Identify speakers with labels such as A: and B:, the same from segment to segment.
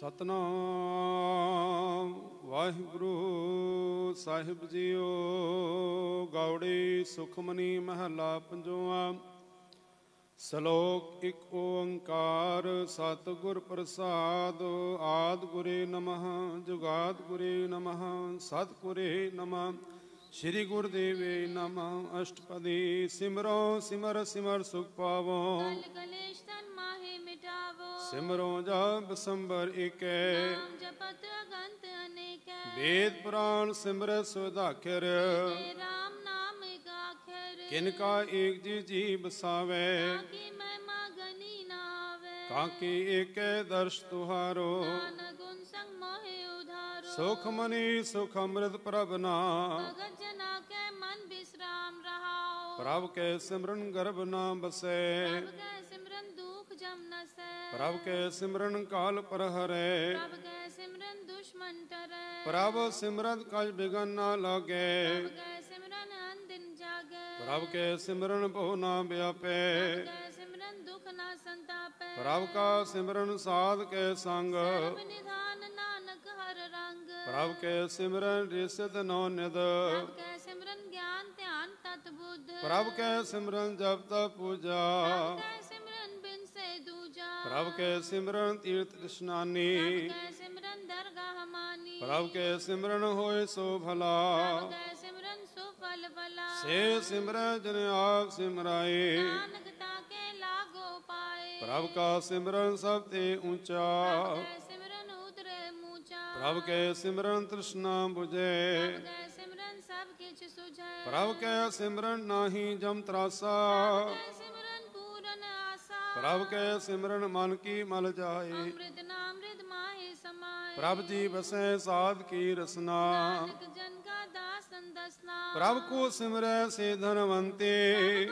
A: ਸਤਨਾਮ ਵਾਹਿਗੁਰੂ ਸਾਹਿਬ JIO. Gauri Sukhmani ਮਹਲਾ ਪੰਜਵਾ। ਸ਼ਲੋਕ ਇੱਕ ਓੰਕਾਰ ਸਤਿਗੁਰ ਪ੍ਰਸਾਦ। ਆਦਿ ਗੁਰੇ ਨਮః ਜੁਗਾਦਿ ਗੁਰੇ ਨਮঃ ਸਤਿਗੁਰੇ ਨਮঃ ਸ਼੍ਰੀ ਗੁਰਦੇਵੇ ਨਮঃ। ਅਸ਼ਟਪਦੀ ਸਿਮਰੋ ਸਿਮਰ ਸਿਮਰ ਸੁਖ ਪਾਵੋ। ਸਿਮਰੋ ਜਪ ਸੰਬਰ ਏਕੈ। ਵੇਦ ਪੁਰਾਣ ਸਿਮਰਤ ਸੁਧਾਖਰ। ਕਿਨਕਾ ਏਕ ਜੀ ਬਸਾਵੈ। ਕਾਂਕੀ ਏਕੈ ਦਰਸ਼ ਤੁਹਾਰੋ। ਸੁਖ ਮਨੀ ਸੁਖ ਅੰਮ੍ਰਿਤ ਪ੍ਰਭ ਨਾਮ। ਪ੍ਰਭ ਕੈ ਸਿਮਰਨ ਗਰਭ ਨਾ ਬਸੈ। ਪ੍ਰਭ ਕੈ ਸਿਮਰਨ ਕਾਲ ਪਰ ਹਰੈ। ਪ੍ਰਭ ਸਿਮਰਤ ਕਛ ਬਿਘਨ ਨਾ ਲਾਗੈ। ਪ੍ਰਭ ਕੈ ਸਿਮਰਨ ਬਹੁ ਨਾ ਵਿਆਪੈ। ਪ੍ਰਭ ਕਾ ਸਿਮਰਨ ਸਾਧ ਕੈ ਸੰਗ। ਪ੍ਰਭ ਕੈ ਸਿਮਰਨ ਰਿਸਿਤ ਨੌ ਨਿਧ। ਪ੍ਰਭ ਕੈ ਸਿਮਰਨ ਜਪ ਤਪ ਪੂਜਾ। ਪ੍ਰਭ ਕੈ ਸਿਮਰਨ ਤੀਰਥ ਇਸ਼ਨਾਨੀ। ਪ੍ਰਭ ਕੈ ਸਿਮਰਨ ਹੋਏ ਸੋ ਭਲਾ। ਸੇ ਸਿਮਰੈ ਜਨ ਆਪ ਸਿਮਰਾਏ। ਪ੍ਰਭ ਕਾ ਸਿਮਰਨ ਸਭ ਤੇ ਊਚਾ। ਪ੍ਰਭ ਕੈ ਸਿਮਰਨ ਤ੍ਰਿਸ਼ਨਾ ਬੁਝੈ। ਪ੍ਰਭ ਕੈ ਸਿਮਰਨ ਨਾਹੀ ਜਮ ਤਰਾਸਾ। ਪ੍ਰਭ ਕੈ ਸਿਮਰਨ ਮਨ ਕੀ ਮਲ ਜਾਏ। ਪ੍ਰਭ ਜੀ ਬਸੈ ਸਾਧ ਕੀ ਰਸਨਾ। ਪ੍ਰਭ ਕੋ ਸਿਮਰੈ ਸੇ ਧਨਵੰਤੇ।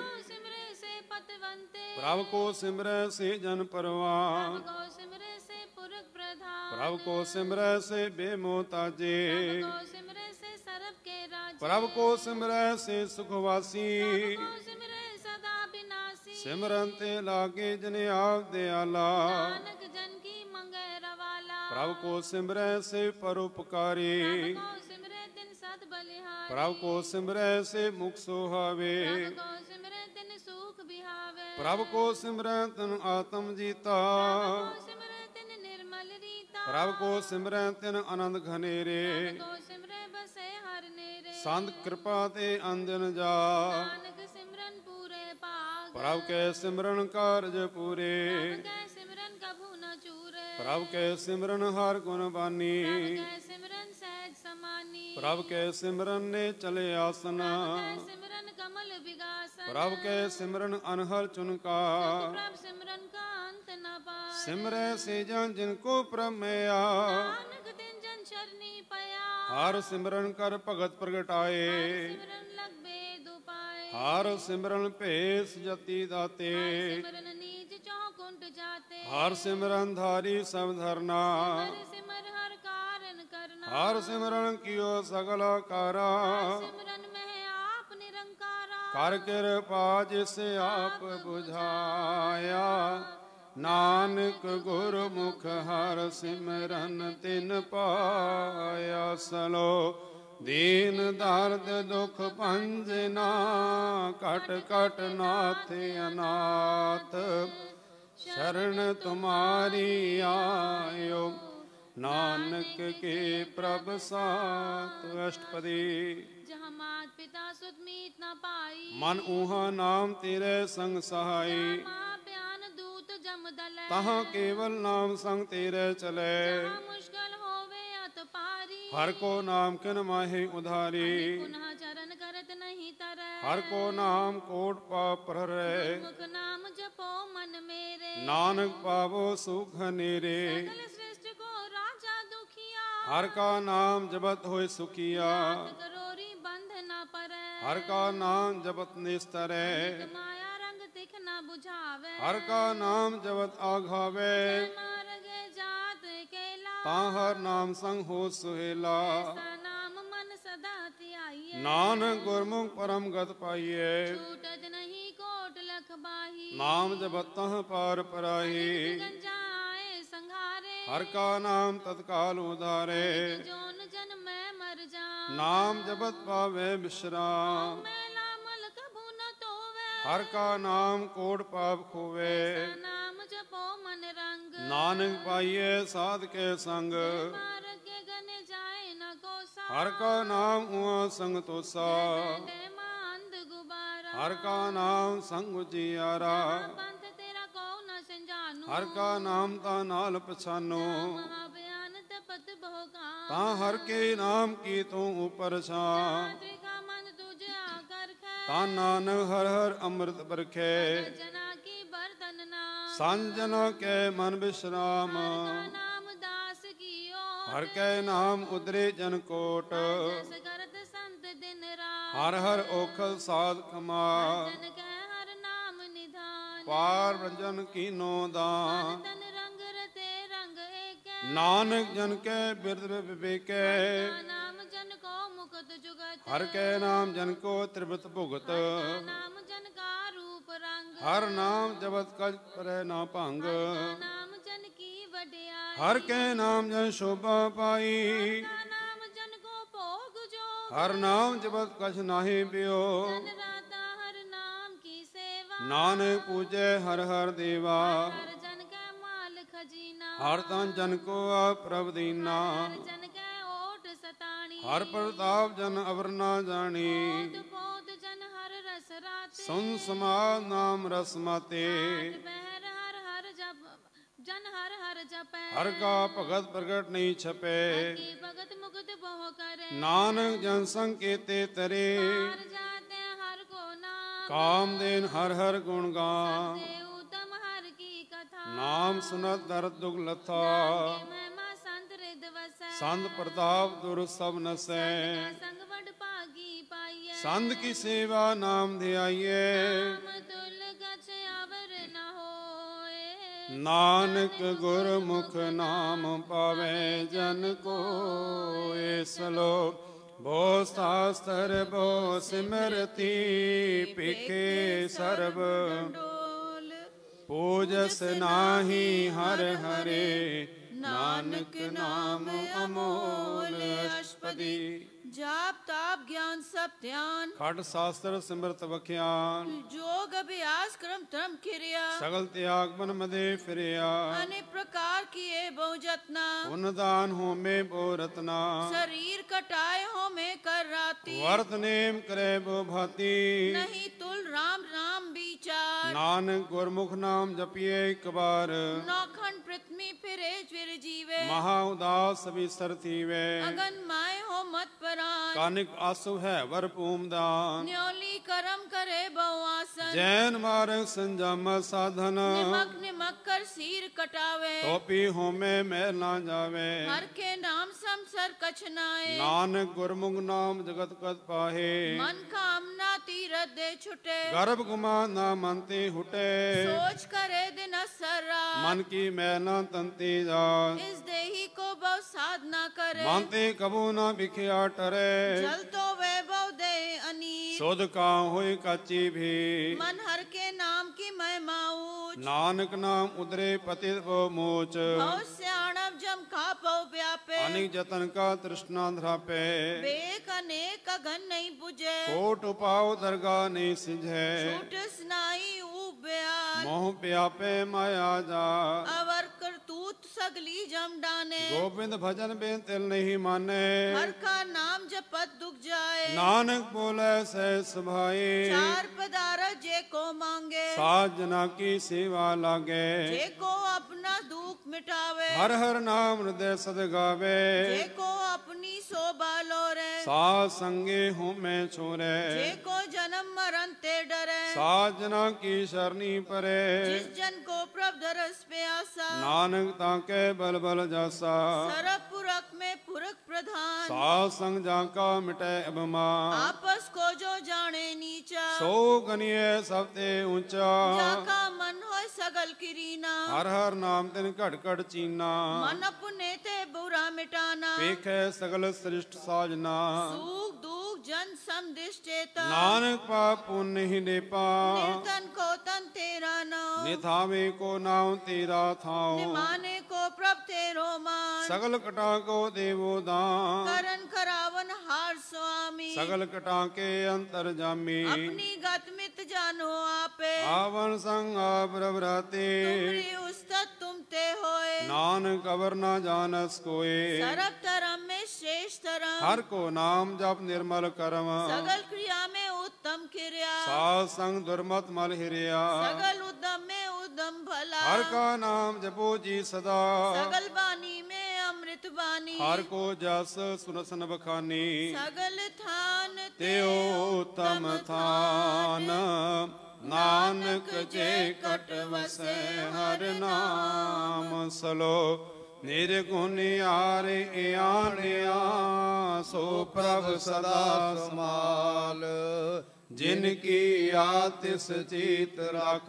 A: ਪ੍ਰਭ ਕੋ ਸਿਮਰੈ ਸੇ ਜਨ ਪਰਵਾਨ। ਪ੍ਰਭ ਕੋ ਸਿਮਰੈ ਸੇ ਬੇਮੋਤਾਜੇ। ਪ੍ਰਭ ਕੋ ਸਿਮਰੈ ਸੇ ਸੁਖਵਾਸੀ। ਸਿਮਰਨ ਤੇ ਲਾਗੇ ਜਨ ਆਪ ਦਿਆਲਾ। ਪ੍ਰਭ ਕੋ ਸਿਮਰੈ ਸੇ ਪਰਉਪਕਾਰੀ। ਪ੍ਰਭ ਕੋ ਸਿਮਰੈ ਸੇ ਮੁਖ ਸੁਹਾਵੇ। ਪ੍ਰਭ ਕੋ ਸਿਮਰੈ ਤਿਨ ਆਤਮ ਜੀਤਾ। ਪ੍ਰਭ ਕੋ ਸਿਮਰੈ ਤਿਨ ਆਨੰਦ ਘਨੇਰੇ। ਸੰਤ ਕਿਰਪਾ ਤੇ ਅੰਜਨ ਜਾ। ਪ੍ਰਭ ਕੈ ਸਿਮਰਨ ਕਾਰਜ ਪੂਰੇ। ਪ੍ਰਭ ਕੈ ਸਿਮਰਨ ਹਰ ਗੁਣ ਬਾਨੀ। ਪ੍ਰਭ ਕੈ ਸਿਮਰਨ ਨੇ ਚਲੇ ਆਸਨ। ਪ੍ਰਭ ਕੈ ਸਿਮਰਨ ਅਨਹਰ ਚੁਨਕਾ। ਸਿਮਰੈ ਸੇ ਜਨ ਜਿਨ ਕੋ ਪ੍ਰਮੇਯਾ। ਹਰ ਸਿਮਰਨ ਕਰ ਭਗਤ ਪ੍ਰਗਟਾਏ। ਹਰ ਸਿਮਰਨ ਭੇਸ ਜਤੀ ਦਾਤੇ। ਹਰ ਸਿਮਰਨ ਧਾਰੀ ਸਭ ਧਰਨਾ। ਹਰ ਸਿਮਰਨ ਕੀਓ ਸਗਲ ਕਾਰਾ। ਕਰ ਕਿਰਪਾ ਜਿਸ ਆਪ ਬੁਝਾਇਆ। ਨਾਨਕ ਗੁਰਮੁਖ ਹਰ ਸਿਮਰਨ ਤਿਨ ਪਾਇਆ। ਸਲੋ ਦੀਨ ਦਰਦ ਦੁਖ ਭੰਜਨਾ। ਕਟ ਕਟ ਨਾਥ ਅਨਾਥ। ਸ਼ਰਨ ਤੁਮਾਰੀ ਆਇਓ। ਨਾਨਕ ਕੇ ਪ੍ਰਭ ਸਾਤ। ਅਸ਼ਟਪਦੀ ਮਨ ਊਹਾ ਨਾਮ ਤੇਰੇ ਸੰਗ ਸਹਾਈ। ਤਹਾਂ ਕੇਵਲ ਨਾਮ ਸੰਗ ਤੇਰੇ ਚਲੇ। ਹਰ ਕੋ ਨਾਮ ਕਿਨ ਮਾਹੀ ਉਧਾਰੀ। ਹਰ ਕੋ ਨਾਮ ਕੋਟ ਪਾਪ ਹਰੈ। ਨਾਨਕ ਪਾਵੋ ਸੁਖ ਹਨੇਰੇ। ਹਰ ਕਾ ਨਾਮ ਜਪਤ ਹੋਇ ਸੁਖੀਆ। ਹਰ ਕਾ ਨਾਮ ਜਪਤ ਨਿਸਤਰੈ। ਹਰ ਕਾ ਨਾਮ ਜਪਤ ਆਘਾਵੇ। ਤਾਂ ਹਰ ਨਾਮ ਸੰਗ ਹੋ ਸੁਹੇਲਾ। ਨਾਨਕ ਗੁਰਮੁਖ ਪਰਮ ਗਤ ਪਾਈਐ। ਨਾਮ ਜਪਤ ਤਹ ਪਾਰ ਪਰਾਈ। हर का नाम तत्काल उधारे,
B: जोन जन मैं मर जाऊं।
A: नाम जपत पावे विश्राम,
B: मैला मल कभू न तोवे।
A: हर का नाम कोट पाप खोवे,
B: नाम जपो मन रंग।
A: नानक पाइये साध के संग,
B: मार के गने जाए न कोसा।
A: हर का नाम हुआ संग तोसा,
B: मांद गुबारा।
A: हर का नाम संग जियारा,
B: पंथ तेरा को न संजानू।
A: हर का नाम ता नाल पछानो,
B: महाबयान तपत बहुका।
A: ता हर के नाम की तू ऊपर छां,
B: का मन तुझे आकर खे।
A: ता नानक हर हर अमृत बरखे,
B: जना की बर्तन ना।
A: संजना के मन विश्राम,
B: नाम दास कियो।
A: हर के नाम उदरे जन कोट,
B: जस करत संत दिन रात।
A: हर हर ओखल साध कमार,
B: जन के हर नाम निधान।
A: पार ब्रजन कीनो दान,
B: तन रंग रते रंग एके।
A: नानक जन के बिरद विवेके,
B: नाम जन को मुकुत जुगत।
A: हर के नाम जन को त्रिवत भुगत,
B: नाम जन का रूप रंग।
A: हर नाम जबत कज परे ना भंग,
B: नाम जन की वड्याई।
A: हर के नाम जन शोभा पाई,
B: नाम जन को भोग जो।
A: हर नाम जबत कछ नाहि पियो,
B: जन राता हर नाम की सेवा।
A: नानक पूजे हर हर देवा,
B: हर जन के माल खजीना।
A: हर तन जन को आप प्रभ दीना,
B: हर जन के ओट सताणी।
A: हर प्रताप जन अवर ना जानी,
B: पोत पोत जन हर रस राते।
A: सुन समाद नाम रस माते,
B: बहर हर हर जप जन हर हर जपे।
A: हर का भगत प्रगट नहीं छपे,
B: की भगत मुकुत बहु करे।
A: नानक जन संकेते तरे,
B: हर जाते हर को नाम।
A: काम देन हर हर गुण गान,
B: से उत्तम हर की कथा।
A: नाम सुनत दर्द दुख लथा,
B: महिमा संत हृद वसै।
A: संत प्रताप दुर सब नसै,
B: संग वड पागी पाइये।
A: संत की सेवा नाम ध्याइये,
B: नाम तुल गछ अवर न होए।
A: नानक गुरमुख नाम पावे जन को सलो, भो शास्त्र भो सिमरती पिखे सर्व, पूजस नाही हर हरे, नानक नाम अमोल अष्टपदी।
C: जाप ताप ज्ञान सब ध्यान,
A: खट शास्त्र सिमरत बख्यान,
C: जोग अभ्यास क्रम त्रम क्रिया।
A: सगल त्याग मन मदे फिरिया,
C: अनेक प्रकार किए बहु जतना।
A: पुन दान हो में बो रतना,
C: शरीर कटाए हो में कर राती।
A: वर्त नेम करे बो भाती,
C: नहीं तुल राम राम विचार।
A: नानक गुरमुख नाम जपिए एक बार,
C: नौखंड पृथ्वी फिरे फिर जीवे।
A: महा उदास सभी सर थीवे,
C: अगन माय हो मत परान।
A: कानिक आसु है वर पूम दान,
C: न्योली करम करे बहु आसन।
A: जैन मार्ग संजम साधन,
C: निमक निमक कर सिर कटावे।
A: टोपी हो में मैल ना जावे,
C: हर के नाम समसर कछ नाए।
A: नानक गुरमुख नाम जगत कत पाहे,
C: मन कामना तीरथ दे छुटे।
A: गर्भ गुमा ना मनते हुटे,
C: सोच करे दिन असरा।
A: मन की मैला तंती जात,
C: इस देही को बहु साधना करे।
A: मानते कबू ना बिखिया टरे,
C: जल तो वैभव दे अनीत।
A: सोध का होई काची भी,
C: मन हर के नाम की महिमा ऊंच।
A: नानक नाम उदरे पतित वो मोच,
C: बहु स्याणव जम खापो व्यापे।
A: अनेक जतन का तृष्णा ध्रापे,
C: बेक अनेक अगन नहीं बुझे।
A: कोट उपाव दरगाह नहीं सिंझे,
C: छूट स्नाई उब्याज।
A: मोह प्यापे माया जा,
C: अवर करतूत सगली जम डाने।
A: गोविंद भजन बेन तिल नहीं माने,
C: हर का नाम जपत दुख जाए।
A: नानक बोले सहस भाई,
C: चार पदारथ जे को मांगे।
A: सात जना की सेवा लागे,
C: जे को अपना दुख मिटावे।
A: हर हर नाम हृदय सद गावे,
C: जे को अपनी शोभा लोरे।
A: सात संगे हूँ मैं छोरे,
C: जे को जन्म मरण ते डरे।
A: सात जना की शरणी परे,
C: जिस जन को प्रभ दरस प्यासा।
A: नानक ताके बल बल जासा,
C: सरब पुरख में पुरख प्रधान।
A: सात संग जाका मिटे अभिमान,
C: आपस को जो जाने नीचा।
A: सो गनिये सबते ऊंचा,
C: जाका मन होय सगल किरीना।
A: हर हर नाम तिन घट घट चीना,
C: मन अपने ते बुरा मिटाना।
A: पेखे सगल श्रेष्ठ साजना,
C: सुख दुख जन समदिष्टेत
A: नानक पाप पुण्य ही नेपा
C: निर्धन को तन तेरा नाम
A: निथावे को नाम तेरा थाओ
C: निमाने को प्रभ तेरो मान
A: सगल कटा को देवो दान
C: करण करावन हार स्वामी
A: सगल कटा के अंतर जामी
C: अपनी गत मित जानो आपे
A: आवन संग प्रवराते
C: तुमरी उस्तत तुम ते होए
A: नानक अवर न जानस कोय
C: सरब धर्म में श्रेष्ठ धर्म
A: हर को नाम जप निर्मल करम
C: सगल क्रिया में उत्तम क्रिया
A: साध संग दुर्मत मल हिरिया
C: सगल उद्यम में उद्यम भला
A: हर का नाम जपो जी सदा
C: सगल बानी में अमृत बानी
A: हर को जस सुनसन बखानी
C: सगल थान
A: तेओ उत्तम थान नानक जे कट वसै हर नाम सलो निर्गुण आरे आनिया सो प्रभ सदा समाल जिनकी आतिस चीत रख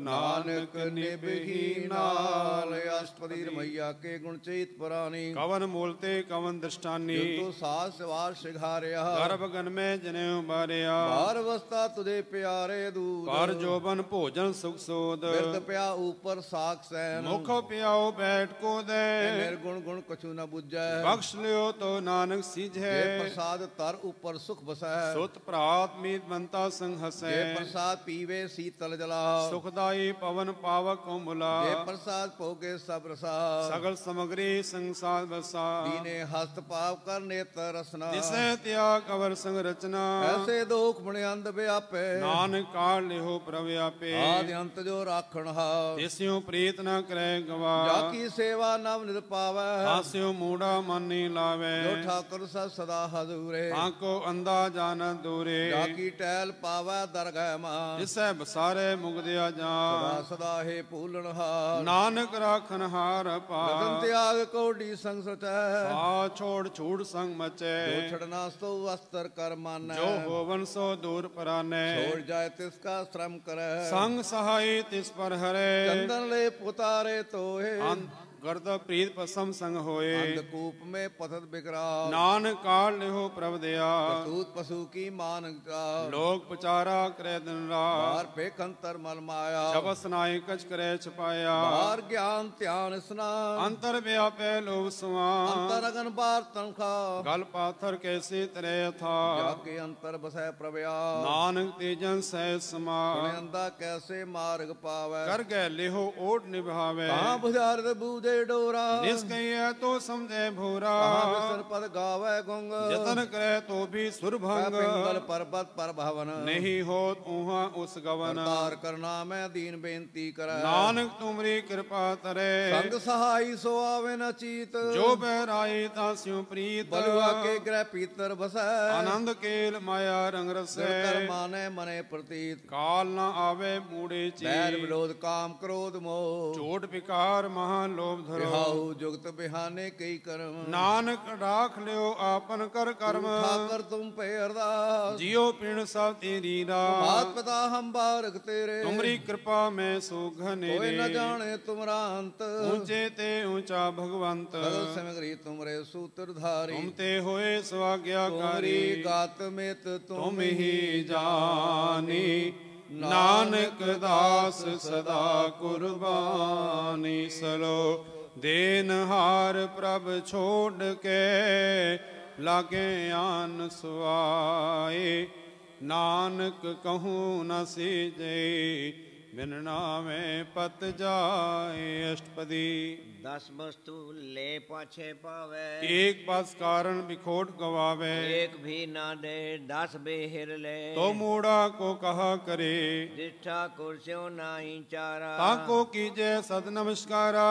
A: नानक निभही नाल
D: अष्टपदी मैया के गुण चेत पुरानी
A: कवन मूलते कवन दृष्टानी
D: तो सास वार सिघारिया
A: गर्भ गन में जने बारिया
D: बार अवस्था तुझे प्यारे दूध
A: पर जोबन भोजन सुख सोद
D: बिरद प्या ऊपर साख सैन
A: मुख प्याओ बैठ को दे
D: निर्गुण गुण कछु न बुझै
A: बख्श लियो तो नानक सीझे
D: जे प्रसाद तर ऊपर सुख बसै
A: सुत प्रात मीत बनता संग हसै
D: जे प्रसाद पीवे शीतल जला
A: सुखदाई पवन पावक मुला
D: जे प्रसाद भोगे सब रसा
A: सगल सामग्री संसार बसा
D: दीने हस्त पाव कर नेत्र रसना
A: जिसे त्याग अवर संग रचना
D: ऐसे दोख मुनि अंध व्यापे
A: नानक काल लिहो प्रव्यापे
D: आदि अंत जो राखण हार
A: तिस्यो प्रीत न करे गवा
D: जाकी सेवा नव निर पावै
A: हास्यो मूढ़ा मन नहीं लावे
D: जो ठाकुर सा सदा हजूरे
A: आंको अंधा जान दूरे
D: जाकी टहल पावै दरगह मान
A: जिसे बसारे मुगदिया जा
D: सदा सदा हे पूलन हार
A: नानक राखन हार पा
D: रतन त्याग कोडी संग सचै
A: सा छोड़ छूड़ संग मचे
D: जो छड़ना सो अस्तर कर मानै
A: जो होवन सो दूर पराने
D: छोड़ जाए तिसका श्रम करे
A: संग सहाय तिस पर हरे
D: चंदन ले पुतारे तोहे
A: गर्द प्रीत पसम संग होए
D: अंधकूप में पथत बिकराल
A: नानक काल लिहो प्रभ दया
D: प्रसूत पशु की मान
A: लोग पचारा करे दिन रात
D: बार फेक अंतर मल माया
A: जबस नाय कच करे छपाया
D: बार ज्ञान ध्यान स्नान
A: अंतर व्यापे लोभ सुआन
D: अंतर अगन बार तनखा
A: गल पाथर कैसे तरे था
D: जाके अंतर बसै प्रभया
A: नानक तेजन सह समा
D: अंधा कैसे मार्ग पावै
A: कर गए लिहो ओट निभावे
D: कहाँ बुझारद बूझे डोरा
A: निष्कय तो समझे भूरा
D: कहाँ विसर पद गावे गुंग
A: जतन करे तो भी सुरभंग
D: पिंगल पर्वत पर भवन
A: नहीं होत उहाँ उस गवन
D: तार करना मैं दीन बेनती करे
A: नानक तुमरी कृपा तरे
D: संग सहाई सो आवे न चीत
A: जो बहराई तास्यु प्रीत
D: बलुआ के ग्रह पीतर बसै
A: आनंद केल माया रंग रसे
D: कर माने मने प्रतीत
A: काल न आवे मूढ़े
D: बैर
A: ची
D: विरोध काम क्रोध मोह
A: चोट विकार महान लोभ धरो
D: बिहाऊ जुगत बिहाने कई कर्म
A: नानक राख लियो आपन कर कर्म
D: ठाकर तुम पे अरदास
A: जियो पिण सब तेरी
D: मात
A: रात
D: पिता हम बारक तेरे
A: तुमरी कृपा में सुघने
D: कोई न जाने तुमरा अंत
A: ऊंचे ते ऊंचा भगवंत
D: सगल समग्री तुमरे सूत्रधारी
A: तुम ते होए स्वाज्ञाकारी
D: तुमरी गात मित
A: तुम ही जानी नानक दास सदा कुर्बानी सलो देनहार प्रभ छोड़ के लागे आन सुआए नानक कहूँ न सीजे बिनना में पत जाए अष्टपदी
E: 10 वस्तु ले पाछे पावे
A: एक बस कारण बिखोट गवावे
E: एक भी ना दे 10 बेहिर ले
A: तो मूढ़ा को कहा करे
E: जिठा कुर्सियों नाही चारा
A: ताको कीजे सद नमस्कारा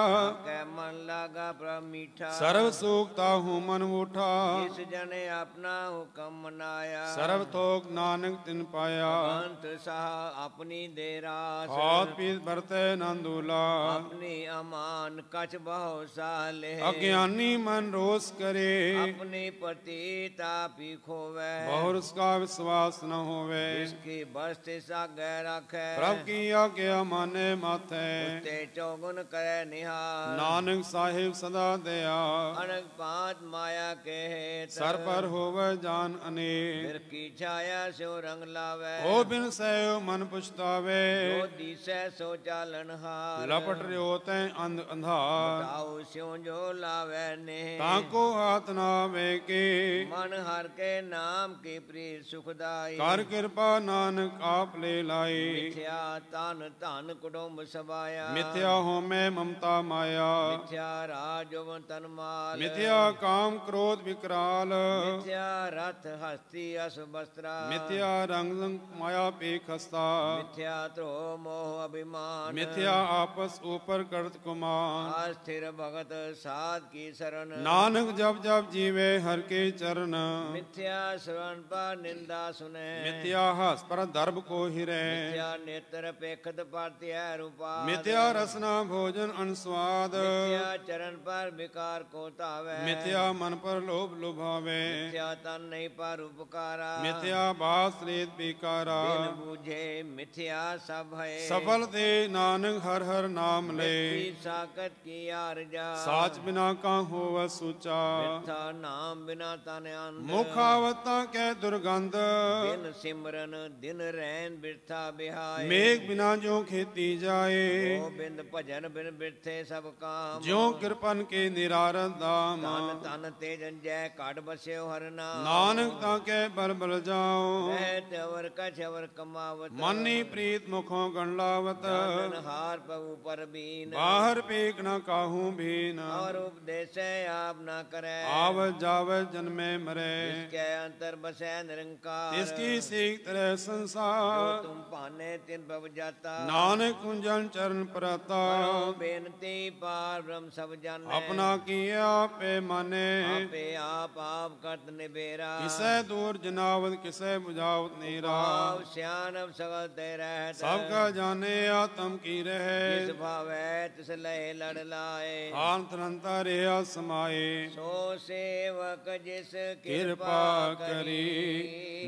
E: कै मन लागा प्रभ मीठा
A: सर्व सूखता हूँ मन उठा
E: जिस जने अपना हुक्म मनाया
A: सर्व थोक नानक तिन पाया
E: अंत साह अपनी देरा
A: ਖਾਤ ਪੀਤ ਵਰਤੈ ਨੰਦੂਲਾ
E: अपनी अमान कछ बहु साले
A: अज्ञानी मन रोष करे
E: अपनी प्रतीत आप ही खोवे
A: बहुर उसका विश्वास न होवे
E: इसकी बस्ती सागे रखे
A: प्रभ की आज्ञा माने माथे
E: ते चौगुन करे निहार
A: नानक साहिब सदा दया
E: अनक पांच माया के हेत
A: सर पर होवे जान अनेक
E: फिर की छाया सो रंग लावे
A: हो बिन सयो मन पुछतावे
E: जो दिसे सो चालन हार
A: लपट रियो तै अंध अंधार
E: ताऊ स्यों जो लावे ने
A: ताको हाथ ना वे के
E: मन हर के नाम की प्रीत सुखदाई
A: कर कृपा नानक आप ले लाई
E: मिथ्या तन धन कुटुंब सबाया
A: मिथ्या हो मैं ममता माया
E: मिथ्या राज यौवन तन माल
A: मिथ्या काम क्रोध विकराल
E: मिथ्या रथ हस्ती अस वस्त्रा
A: मिथ्या रंग माया पे खस्ता
E: मिथ्या त्रो मोह अभिमान
A: मिथ्या आपस ऊपर करत कुमान
E: अस्थिर भगत साध की शरण
A: नानक जब जब जीवे हर के चरण
E: मिथ्या श्रवण पर निंदा सुने
A: मिथ्या हस पर दर्भ को हिरे
E: मिथ्या नेत्र पेखत पर त्याय रूपा
A: मिथ्या रसना भोजन अनुस्वाद
E: मिथ्या चरण पर विकार को तावे
A: मिथ्या मन पर लोभ लुभावे
E: मिथ्या तन नहीं पर उपकारा
A: मिथ्या बास रेत बेकारा
E: बिन बूझे मिथ्या सब है
A: सफल दे नानक हर हर नाम ले
E: मिथ्या साकत की आरजा
A: साच बिना का होव सूचा
E: मिथ्या नाम बिना तन अंध
A: मुखावता के दुर्गंध
E: बिन सिमरन दिन रैन बिरथा बिहाय
A: मेघ बिना जो खेती जाए
E: गोबिंद भजन बिन बिरथे सब काम
A: जो कृपन के निरारद दाम
E: तन तन तेजन जय काट बस्यो हर नाम
A: नानक ताके बल बल जाओ
E: कहत अवर कछ अवर कमावत
A: मनी प्रीत मुखों गंडलावत
E: जानन हार प्रभु पर बीन
A: बाहर पेक न काहू भीन
E: और उपदेश आप न करे
A: आवत जावत जन्मे मरे
E: इसके अंतर बसे निरंकार
A: इसकी सीख तरह
E: जो
A: संसार
E: तुम पाने तिन भव जाता
A: नानक कुंजन चरण परता
E: करो बेनती पार ब्रह्म सब जाने
A: अपना किया पे माने
E: आपे आप करत निबेरा
A: किसे दूर जनावत किसे बुझावत नीरा
E: भाव श्यानव सगल ते रहत
A: सबका जाने आत्म की रहे
E: जिस भावै तिस लय लड़ लाए
A: आंतरंता रेहा समाये
E: सो सेवक जिस
A: कृपा करी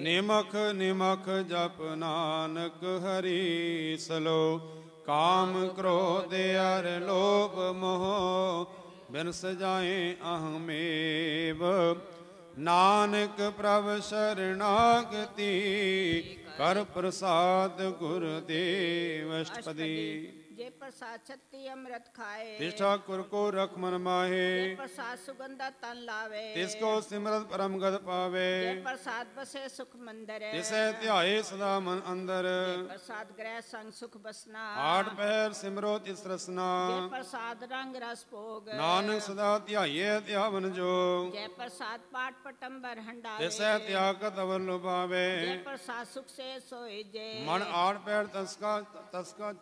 A: निमख निमख जप नानक हरि सलो काम क्रोध अर लोभ मोह बिन सजाए अहमेव नानक प्रभ शरणागति कर प्रसाद गुरुदेव अष्टपदी
C: जे प्रसाद छत्ती अमृत खाए
A: तिस ठाकुर को रख मन माहे
C: जे प्रसाद सुगंधा तन लावे
A: तिसको सिमरत परम गत पावे
C: जे प्रसाद बसे सुख मंदिर
A: तिसे ध्याए सदा मन अंदर
C: जे प्रसाद ग्रह संग सुख बसना
A: आठ पहर सिमरो तिस रसना
C: जे प्रसाद रंग रस भोग
A: नानक सदा ध्याये ध्यावन जोग
C: जय प्रसाद पाठ पटंबर हंडावे
A: तिसे त्यागत अवर लुभावे
C: जय प्रसाद सुख से सोए जे
A: मन आठ पैर तसका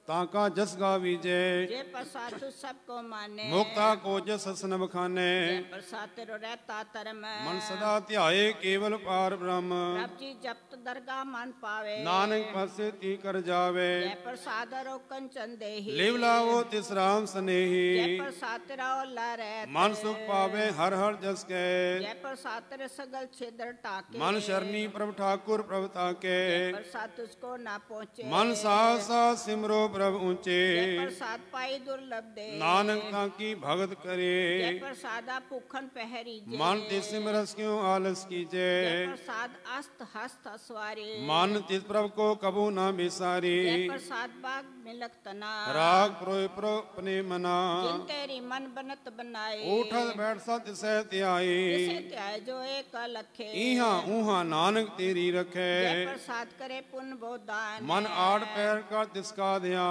A: ताका जस गावीजे
C: जय प्रसाद तू सबको माने
A: मुक्ता को जस हसन बखाने
C: जय प्रसाद तेरो रहता धर्म
A: मन सदा ध्याये केवल पार ब्रह्म
C: प्रभ जी जब तो दरगाह मन पावे
A: नानक पासे ती कर जावे
C: जय प्रसाद रो कंचन देही
A: लिव लावो तिस राम स्नेही
C: जय प्रसाद तेरा ओला रहत
A: मन सुख पावे हर हर जस के
C: जय प्रसाद तेरे सगल छिद्र टाके
A: मन शरणी प्रभु ठाकुर प्रभु ताके
C: जय प्रसाद तुझको ना पहुँचे
A: मन सासा सिमरो प्रभु ऊंचे
C: जय प्रसाद पाई दुर्लभ दे
A: नानक ताकी भगत करे
C: जय प्रसादा भूखन पहरी जे
A: मन तिस सिमरस क्यों आलस कीजे
C: जय प्रसाद अस्त हस्त अस्वारे
A: मन तिस प्रभु को कबू न बिसारी
C: जय प्रसाद बाग मिलक तना
A: राग प्रोय प्रो अपने मना
C: जिन तेरी मन बनत बनाए
A: उठत बैठ सत तिसै त्याई
C: जिसे त्याय जो एक लखे
A: इहा उहा नानक तेरी रखे
C: जय प्रसाद करे पुण्य बोदान
A: मन आड़ पैर कर तिसका ध्यान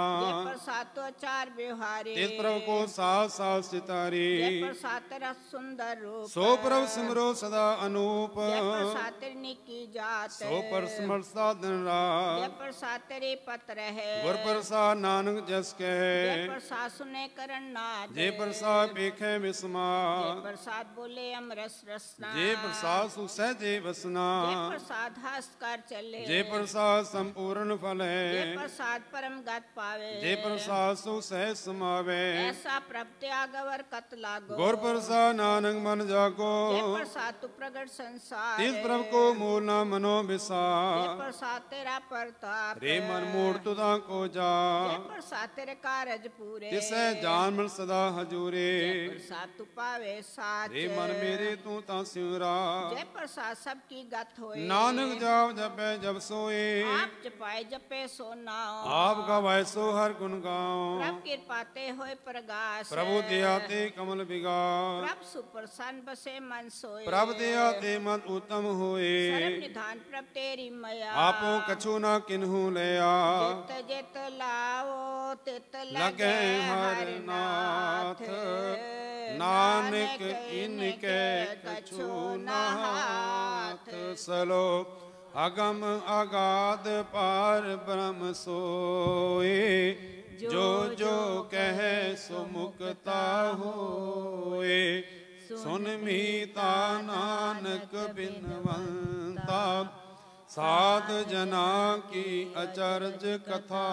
C: प्रसाद तो चार व्यवहारे
A: तिस प्रभु को साथ साथ सितारी
C: प्रसाद रस सुंदर रूप
A: सो प्रभु सिमरो सदा अनूप
C: प्रसाद की जात
A: सो पर स्मरता दिन रात
C: प्रसाद तेरे पत्र है
A: गुर प्रसाद नानक जस कहे
C: प्रसाद सुने करण नाथ
A: जे प्रसाद पेखे विस्मा
C: प्रसाद बोले अमरस रसना
A: जे प्रसाद सुसहजे वसना
C: प्रसाद हंस कर चले
A: जे प्रसाद संपूर्ण फल है
C: प्रसाद परम गत पावे
A: जे प्रसाद सुसहज समावे
C: ऐसा प्रभ त्यागवर कत लागो
A: गुर प्रसाद नानक मन जागो
C: प्रसाद तू प्रगट संसार
A: इस प्रभु को मूल न मनो विसार
C: प्रसाद तेरा प्रताप
A: रे मन मूड तुदा को जा
C: प्रसाद तेरे कारज पूरे
A: तिसै जान मन सदा हजूरे
C: प्रसाद तू पावे साच
A: रे मन मेरे तू ता सिमरा
C: जय प्रसाद सबकी गत होए
A: नानक जाप जपे जब सोए
C: आप जपाए जपे सो नाओ
A: आप गवाए सो हर गुण गाओ
C: प्रभ कृपाते होए प्रगास
A: प्रभु दयाते कमल बिगार
C: प्रभ सुप्रसन्न बसे मन सोए
A: प्रभ दयाते मन उत्तम होए
C: सर्व निधान प्रभ तेरी मया
A: आपो कछु न किन्हु लया
C: जित जित लाओ तित
A: लगे हर नाथ नानक इनके कछु न हाथ सलोक अगम अगाध पार ब्रह्म सोए जो जो कहे सो मुक्ता होए सुन मीता नानक बिनवंता साध जना की अचरज कथा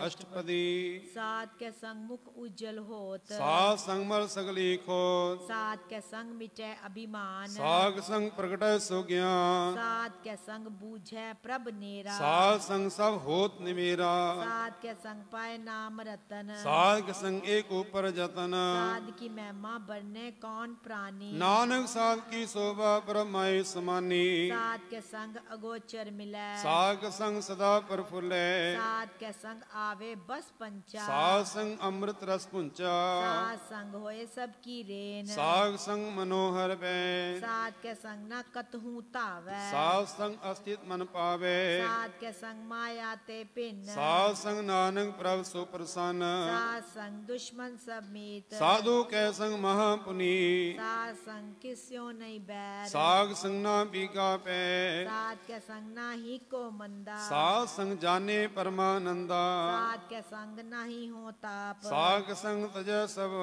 A: अष्टपदी
F: सात के संग मुख उज्जवल होत
A: सात संग मल सगली खोत
F: सात के संग मिटे अभिमान
A: साग संग प्रगट सुज्ञान
F: सात के संग बूझे प्रभ नेरा
A: सात संग सब होत निमेरा
F: सात के संग पाए नाम रतन
A: सात के संग एक ऊपर जतन
F: साध की महिमा बरने कौन प्राणी
A: नानक सात की शोभा ब्रह्माई समानी
F: सात के संग अगोचर मिले
A: साग संग सदा प्रफुल्ले
F: सात के संग आवे बस पंचा
A: साग संग अमृत रस पुंचा
F: सात संग होए सबकी रेन
A: साग संग मनोहर बैन
F: सात के संग न कतहू तावे
A: साग संग अस्तित मन पावे
F: सात के संग माया ते पिन
A: साग संग नानक प्रभ सुप्रसन्न
F: सात संग दुश्मन सब मीत
A: साधु के संग महापुनी
F: सात संग किस्यो नहीं बैर
A: साग संग ना बीगा पै
F: सात के संग नाही को मंदा
A: साग संग जाने परमानंदा
F: सात के संग नाही हो ताप
A: साग संग तज सब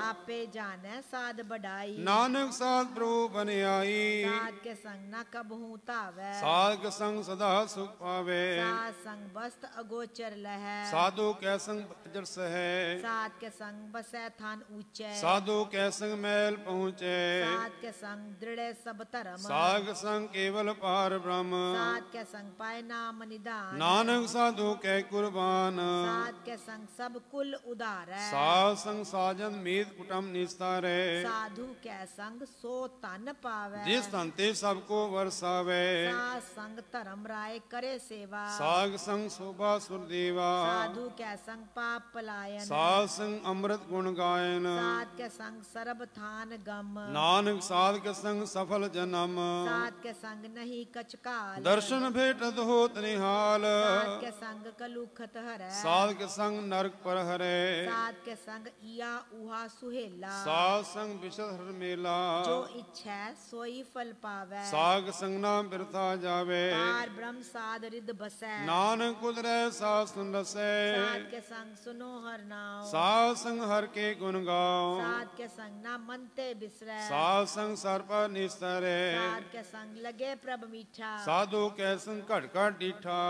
F: आपे जाने साध बढ़ाई
A: नानक साध प्रभु बन आई
F: सात के संग न कब हूँ तावे
A: साग संग सदा सुख पावे
F: सात संग बस्त अगोचर लह
A: साधु कै संग बजर सहे
F: सात के संग बसे थान ऊंचे
A: साधु कै संग मैल पहुँचे
F: सात के संग दृढ़ सब धर्म
A: साग संग केवल पार ब्रह्म
F: सात के संग पाए नाम निदान
A: नानक साधु कै कुर्बान
F: सात के संग सब कुल उदार
A: साध संग साजन मीत कुटम निस्तारे
F: साधु के संग सो तन पावे
A: जिस तंते सबको वर्षावे
F: सात संग धर्म राय करे सेवा
A: साग संग शोभा सुरदेवा
F: साधु के संग पाप पलायन
A: साध संग अमृत गुण गायन
F: सात के संग सरब थान गम
A: नानक साध के संग सफल जन्म
F: सात के संग नहीं कचकाल
A: दर्शन भेटत होत निहाल
F: सात के संग कलुखत हरै
A: साध के संग नरक पर हरे
F: सात के संग इया उहा सुहेला
A: साध संग विशद हर मेला
F: जो इच्छा सोई फल पावे
A: साग संग ना बिरथा जावे
F: पार ब्रह्म साध रिद बसै
A: नानक कुदरै साध सुन रसै
F: सात के संग सुनो हर नाम
A: साध संग हर के गुण गाओ
F: सात के संग ना मनते बिसरै
A: साध संग सर पर निस्तरे
F: सात के संग लगे प्रभ मीठा
A: साधु कै संग घट घट डीठा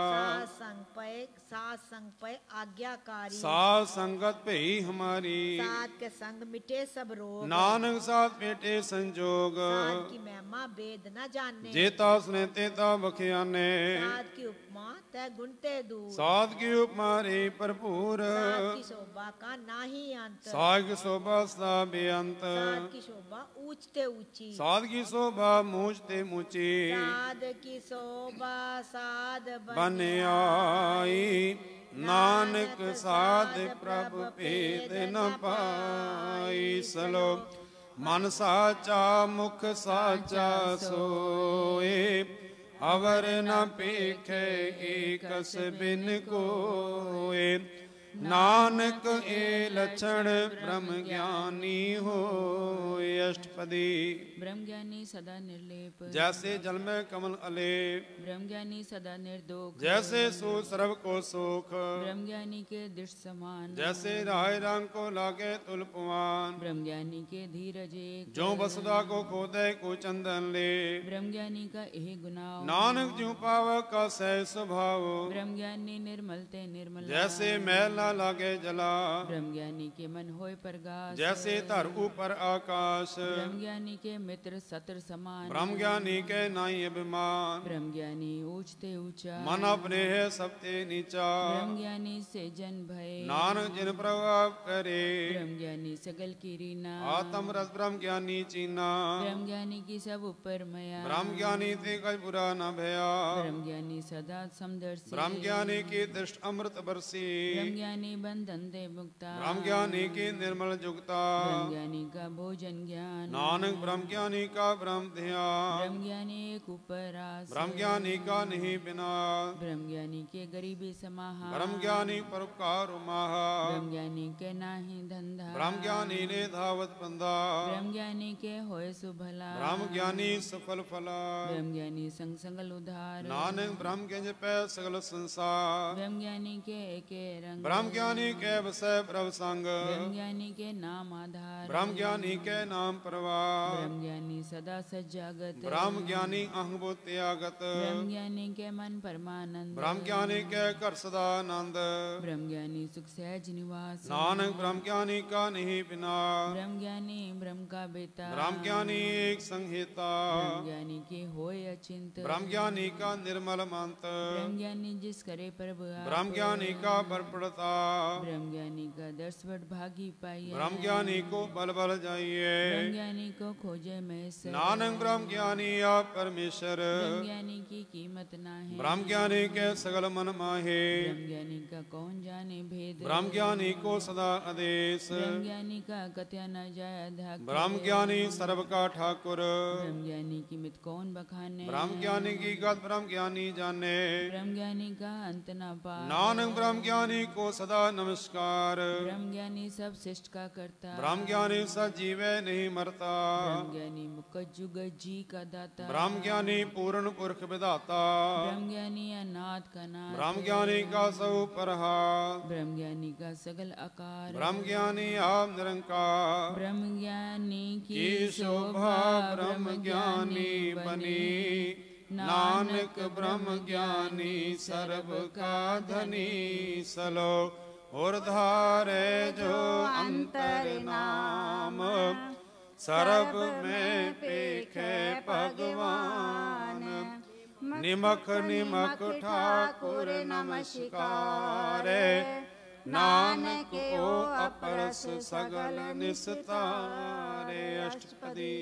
F: सात संग पे आज्ञाकारी
A: साध संगत पे ही हमारी
F: सात के संग मिटे सब रोग
A: नानक साथ पेटे संजोग
F: सात की महिमा वेद न जाने
A: जेता सुने तेता बखियाने
F: सात की उपमा तय गुणते दूर
A: साध की उपमा रे भरपूर
F: सात की शोभा का नाही अंत
A: साध की शोभा सदा बेअंत
F: सात की शोभा ऊंचते ऊंची
A: साध की शोभा मूझते मूची
F: साध की शोभा साध
A: बन आई नानक साध प्रभ भेद न पाई सलो मन साचा मुख साचा सोए अवर न पेखे एकस बिन कोए नानक ए लक्षण ब्रह्म ज्ञानी हो अष्टपदी।
G: ब्रह्म ज्ञानी सदा निर्लेप,
A: जैसे जल में कमल अलेप,
G: ब्रह्म ज्ञानी सदा निर्दोष,
A: जैसे सो सर्व को सुख,
G: ब्रह्म ज्ञानी के दृष्ट समान,
A: जैसे राय रंग को लागे तुल पवान,
G: ब्रह्म ज्ञानी के धीरज एक,
A: जो वसुधा को खोदे को चंदन ले,
G: ब्रह्म ज्ञानी का यह गुनाह,
A: नानक ज्यों पावक का सह स्वभाव,
G: ब्रह्म ज्ञानी निर्मल ते निर्मल,
A: जैसे मैल ना लागे जला,
G: ब्रह्म ज्ञानी के मन होय प्रगास,
A: जैसे धर ऊपर आकाश,
G: ब्रह्म ज्ञानी के मित्र सत्र समान,
A: ब्रह्म ज्ञानी के नाई अभिमान,
G: ब्रह्म ज्ञानी ऊंचते ऊंचा,
A: मन अपने है सबते नीचा,
G: ब्रह्म ज्ञानी से जन भय,
A: नानक जिन प्रभाव करे,
G: ब्रह्म ज्ञानी सगल की रीना,
A: आत्म रस ब्रह्म ज्ञानी चीना,
G: ब्रह्म ज्ञानी की सब ऊपर मया,
A: ब्रह्म ज्ञानी ते कछ बुरा न भया,
G: ब्रह्म ज्ञानी सदा समदर्शी,
A: ब्रह्म ज्ञानी की दृष्ट अमृत बरसी,
G: ब्रह्म ज्ञानी बंधन दे मुक्ता,
A: ब्रह्म ज्ञानी की निर्मल जुगता,
G: ब्रह्म ज्ञानी का भोजन ज्ञान,
A: नानक ब्रह्म ज्ञानी का ब्रह्म ध्यान,
G: ब्रह्म ज्ञानी एक ऊपर आस,
A: ब्रह्म ज्ञानी का नहीं बिना,
G: ब्रह्म ज्ञानी के गरीबी समाहा,
A: ब्रह्म ज्ञानी परोपकार महा,
G: ब्रह्म ज्ञानी के नाही धंधा,
A: ब्रह्म ज्ञानी ने धावत बंधा,
G: ब्रह्म ज्ञानी के होय सुभला,
A: ब्रह्म ज्ञानी सफल फला,
G: ब्रह्म ज्ञानी संग संगल उधार,
A: नानक ब्रह्म के जपै सगल संसार,
G: ब्रह्म ज्ञानी के एके रंग,
A: ब्रह्म ज्ञानी के वसै प्रभ संग,
G: ब्रह्म ज्ञानी के नाम आधार,
A: ब्रह्म ज्ञानी के नाम प्रवाह,
G: ब्रह्म ज्ञानी सदा सजागत,
A: ब्रह्म ज्ञानी अहंबो त्यागत,
G: ब्रह्म ज्ञानी के मन परमानंद,
A: ब्रह्म ज्ञानी के कर सदानंद,
G: ब्रह्म ज्ञानी सुख सहज निवास,
A: नानक ब्रह्म ज्ञानी का नहीं बिना,
G: ब्रह्म ज्ञानी ब्रह्म का बेटा,
A: ब्रह्म ज्ञानी एक संहिता,
G: ब्रह्म ज्ञानी के होय अचिंत,
A: ब्रह्म ज्ञानी का निर्मल मंत,
G: ब्रह्म ज्ञानी जिस करे प्रभु आप,
A: ब्रह्म ज्ञानी का बर पड़ता,
G: ब्रह्म ज्ञानी का दर्श बड़ भागी पाइए,
A: ब्रह्म ज्ञानी को बल बल जाइए,
G: ब्रह्म ज्ञानी को खोजे महेश्वर,
A: नानक ब्रह्म ज्ञानी आप परमेश्वर,
G: ब्रह्म ज्ञानी की कीमत ना है,
A: ब्रह्म ज्ञानी के सगल मन माहे,
G: ब्रह्म ज्ञानी का कौन जाने भेद,
A: ब्रह्म ज्ञानी को सदा आदेश,
G: ब्रह्म ज्ञानी का कथया न जाय अधक,
A: ब्रह्म ज्ञानी सर्व का ठाकुर,
G: ब्रह्म ज्ञानी की मित कौन बखाने,
A: ब्रह्म ज्ञानी की गत ब्रह्म ज्ञानी जाने,
G: ब्रह्म ज्ञानी का अंत न पार,
A: नानक ब्रह्म ज्ञानी को सदा नमस्कार,
G: ब्रह्म ज्ञानी सब शिष्ट का करता,
A: ब्रह्म ज्ञानी सच जीवे नहीं मरता,
G: ब्रह्म ज्ञानी मुकट जुग जी का दाता,
A: ब्रह्म ज्ञानी पूर्ण पुरख विधाता,
G: ब्रह्म ज्ञानी अनाथ का नाथ,
A: ब्रह्म ज्ञानी का सब परहा,
G: ब्रह्म ज्ञानी का सगल आकार,
A: ब्रह्म ज्ञानी आप निरंकार,
G: ब्रह्म ज्ञानी की
A: की शोभा ब्रह्म ज्ञानी बनी, नानक ब्रह्म ज्ञानी सर्व का धनी, सलो और धारे जो अंतर नाम, सर्ब में पेखे भगवान, निमख निमख ठाकुर नमस्कार, नानक को अपरस सगल निस्तारे अष्टपदी।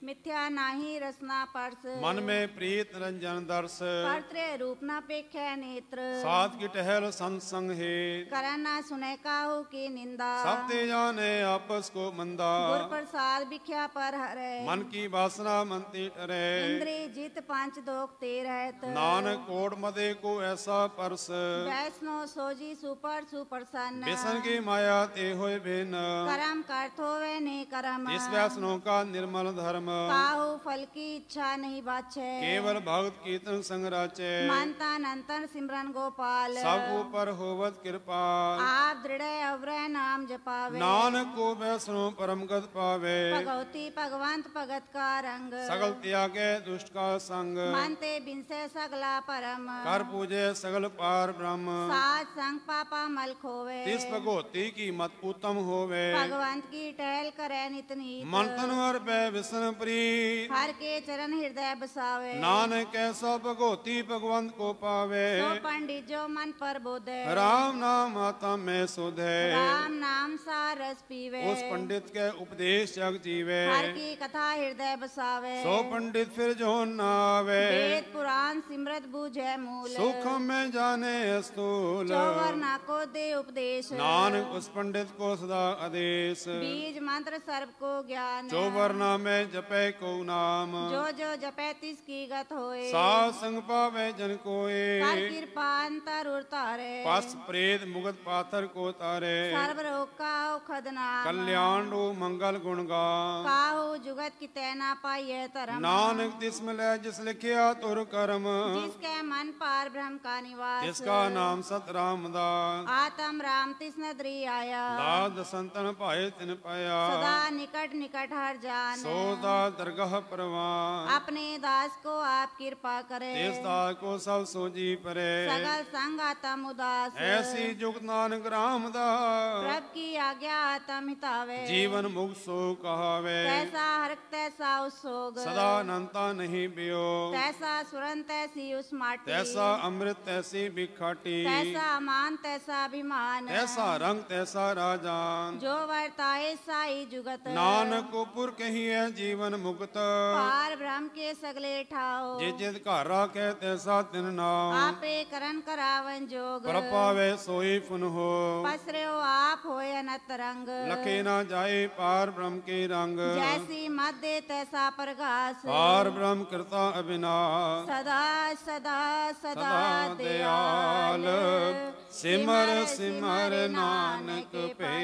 C: मिथ्या नाही रसना परस,
A: मन में प्रीत रंजन दर्श,
C: परत्रे रूप न पेखे नेत्र,
A: साध की टहल संसंग है,
C: करन न सुने काहू की निंदा,
A: सब ते जाने आपस को मंदा,
C: गुर प्रसाद बिख्या पर हरे,
A: मन की वासना मनती टरे,
C: इंद्रिय जित पांच दोख ते रहत,
A: नानक कोट मदे को ऐसा परस,
C: वैष्णो सोजी सुपर सुप्रसन्न,
A: बेसन की माया ते होए भिन्न,
C: करम करत होवे ने करम,
A: इस वैष्णव का निर्मल धर्म,
C: काहू फल की इच्छा नहीं बाछे,
A: केवल भक्त कीर्तन संग राचे,
C: मन तन अंतर सिमरन गोपाल,
A: सब ऊपर होवत कृपाल,
C: आप दृढ़ अवरह नाम जपावे,
A: नानक को वैष्णव परम गत पावे,
C: भगवती भगवंत भगत का रंग,
A: सगल त्यागे दुष्ट का संग,
C: मन ते बिनसे सगला परम,
A: कर पूजे सगल पार ब्रह्म,
C: साज संग पापा मल खोवे,
A: तिस भगवती की मत उत्तम होवे,
C: भगवंत की टहल करे नित नीत,
A: मन तन हर पे विष्णु प्रीत,
C: हर के चरण हृदय बसावे,
A: नानक ऐसा भगवती भगवंत को पावे,
C: सो पंडित जो मन पर बोधे,
A: राम नाम आता में सुधे,
C: राम नाम सा रस पीवे,
A: उस पंडित के उपदेश जग जीवे,
C: हर की कथा हृदय बसावे,
A: सो पंडित फिर जो न आवे,
C: वेद पुराण सिमरत बूझे मूल,
A: सुख में जाने स्थूल,
C: चौवर्णा को दे उपदेश,
A: नानक उस पंडित को सदा आदेश,
C: बीज मंत्र सर्व को ज्ञान,
A: चौवर्णा में जप जपै को नाम
C: जो जो जपै तिसकी गत होए
A: साध संग पावे जन कोए
C: कर कृपा अंतर उतारे
A: पस प्रेत मुगत पाथर को तारे
C: सर्व रोग का औखद नाम
A: कल्याण रो मंगल गुण गा
C: काहू जुगत की तैना पाइये धर्म
A: नानक तिस मिलै जिस लिखिया तुर कर्म
C: जिसके मन पार ब्रह्म का निवास
A: जिसका नाम सत रामदास
C: आत्म राम तिस नदरी आया
A: दाद संतन पाए तिन पाया
C: सदा निकट निकट हर जान
A: सोदा दरगाह परवान
C: अपने दास को आप कृपा करे
A: इस दास को सब सोजी परे
C: सगल संग आत्म उदास
A: ऐसी जुगत नानक रामदास
C: प्रभ की आज्ञा आत्म हितावे
A: जीवन मुक्त सो कहावे
C: तैसा हरक तैसा उसोग
A: सदा अनंता नहीं बियो
C: तैसा सुरन तैसी उस माटी
A: तैसा अमृत तैसी बिखाटी
C: तैसा अमान तैसा अभिमान
A: तैसा रंग तैसा राजान
C: जो वर्ताए साई जुगत
A: नानक को पुर कही है जीवन मुक्त
C: पार ब्रह्म के सगले ठाओ
A: जे जित घर राखे तैसा तिन नाम
C: आपे करन करावन जोग
A: प्रपावे सोई फुन हो
C: पसरे आप होय अनत रंग
A: लखे ना जाए पार ब्रह्म के रंग
C: जैसी मध्य तैसा प्रकाश
A: पार ब्रह्म कृता अविनाश
C: सदा सदा सदा
A: सदा
C: दयाल
A: दयाल सिमर सिमर नानक पे